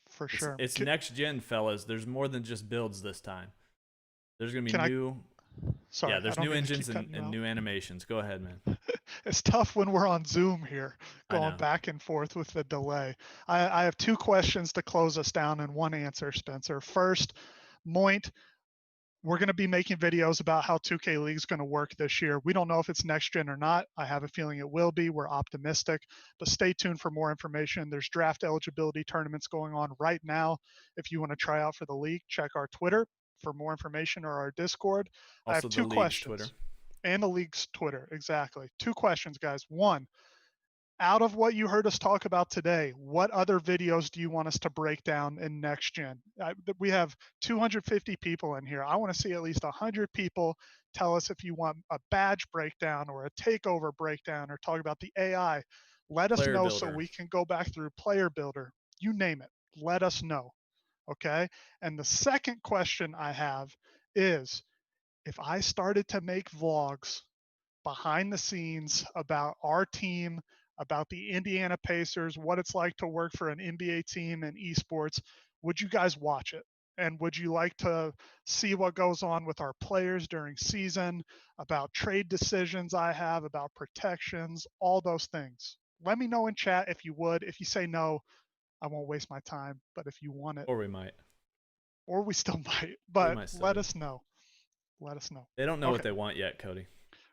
For sure. It's next gen, fellas. There's more than just builds this time. There's going to be new... Sorry, there's new engines and new animations. Go ahead, man. It's tough when we're on Zoom here, going back and forth with the delay. I have 2 questions to close us down and 1 answer, Spencer. First, Moint, we're going to be making videos about how 2K League is going to work this year. We don't know if it's next gen or not. I have a feeling it will be. We're optimistic, but stay tuned for more information. There's draft eligibility tournaments going on right now. If you want to try out for the league, check our Twitter for more information or our Discord. Also, I have 2 questions. Twitter. And the league's Twitter, exactly. 2 questions, guys. 1, out of what you heard us talk about today, what other videos do you want us to break down in next gen? We have 250 people in here. I want to see at least 100 people tell us if you want a badge breakdown or a takeover breakdown or talk about the AI. Let us know so we can go back through Player Builder. You name it. Let us know. Okay. And the second question I have is if I started to make vlogs behind the scenes about our team, about the Indiana Pacers, what it's like to work for an NBA team in esports, would you guys watch it? And would you like to see what goes on with our players during season, about trade decisions I have, about protections, all those things? Let me know in chat if you would. If you say no, I won't waste my time. But if you want it, Or we might. or we still might, We but might still let do. us know. Let us know. They don't know what Okay. they want yet, Cody.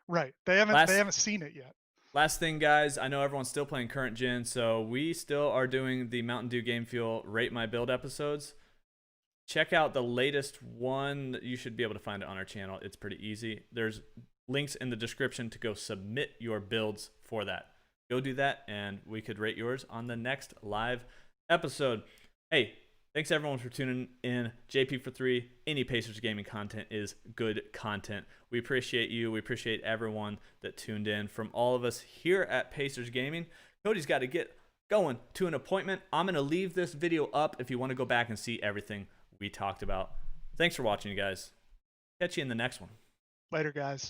Right. They haven't seen it yet. Last thing, guys, I know everyone's still playing current gen, so we still are doing the Mountain Dew Game Fuel Rate My Build episodes. Check out the latest one. You should be able to find it on our channel. It's pretty easy. There's links in the description to go submit your builds for that. Go do that, and we could rate yours on the next live episode. Hey, thanks everyone for tuning in. JP for 3. Any Pacers gaming content is good content. We appreciate you. We appreciate everyone that tuned in. From all of us here at Pacers Gaming, Cody's got to get going to an appointment. I'm going to leave this video up if you want to go back and see everything we talked about. Thanks for watching, you guys. Catch you in the next one. Later, guys.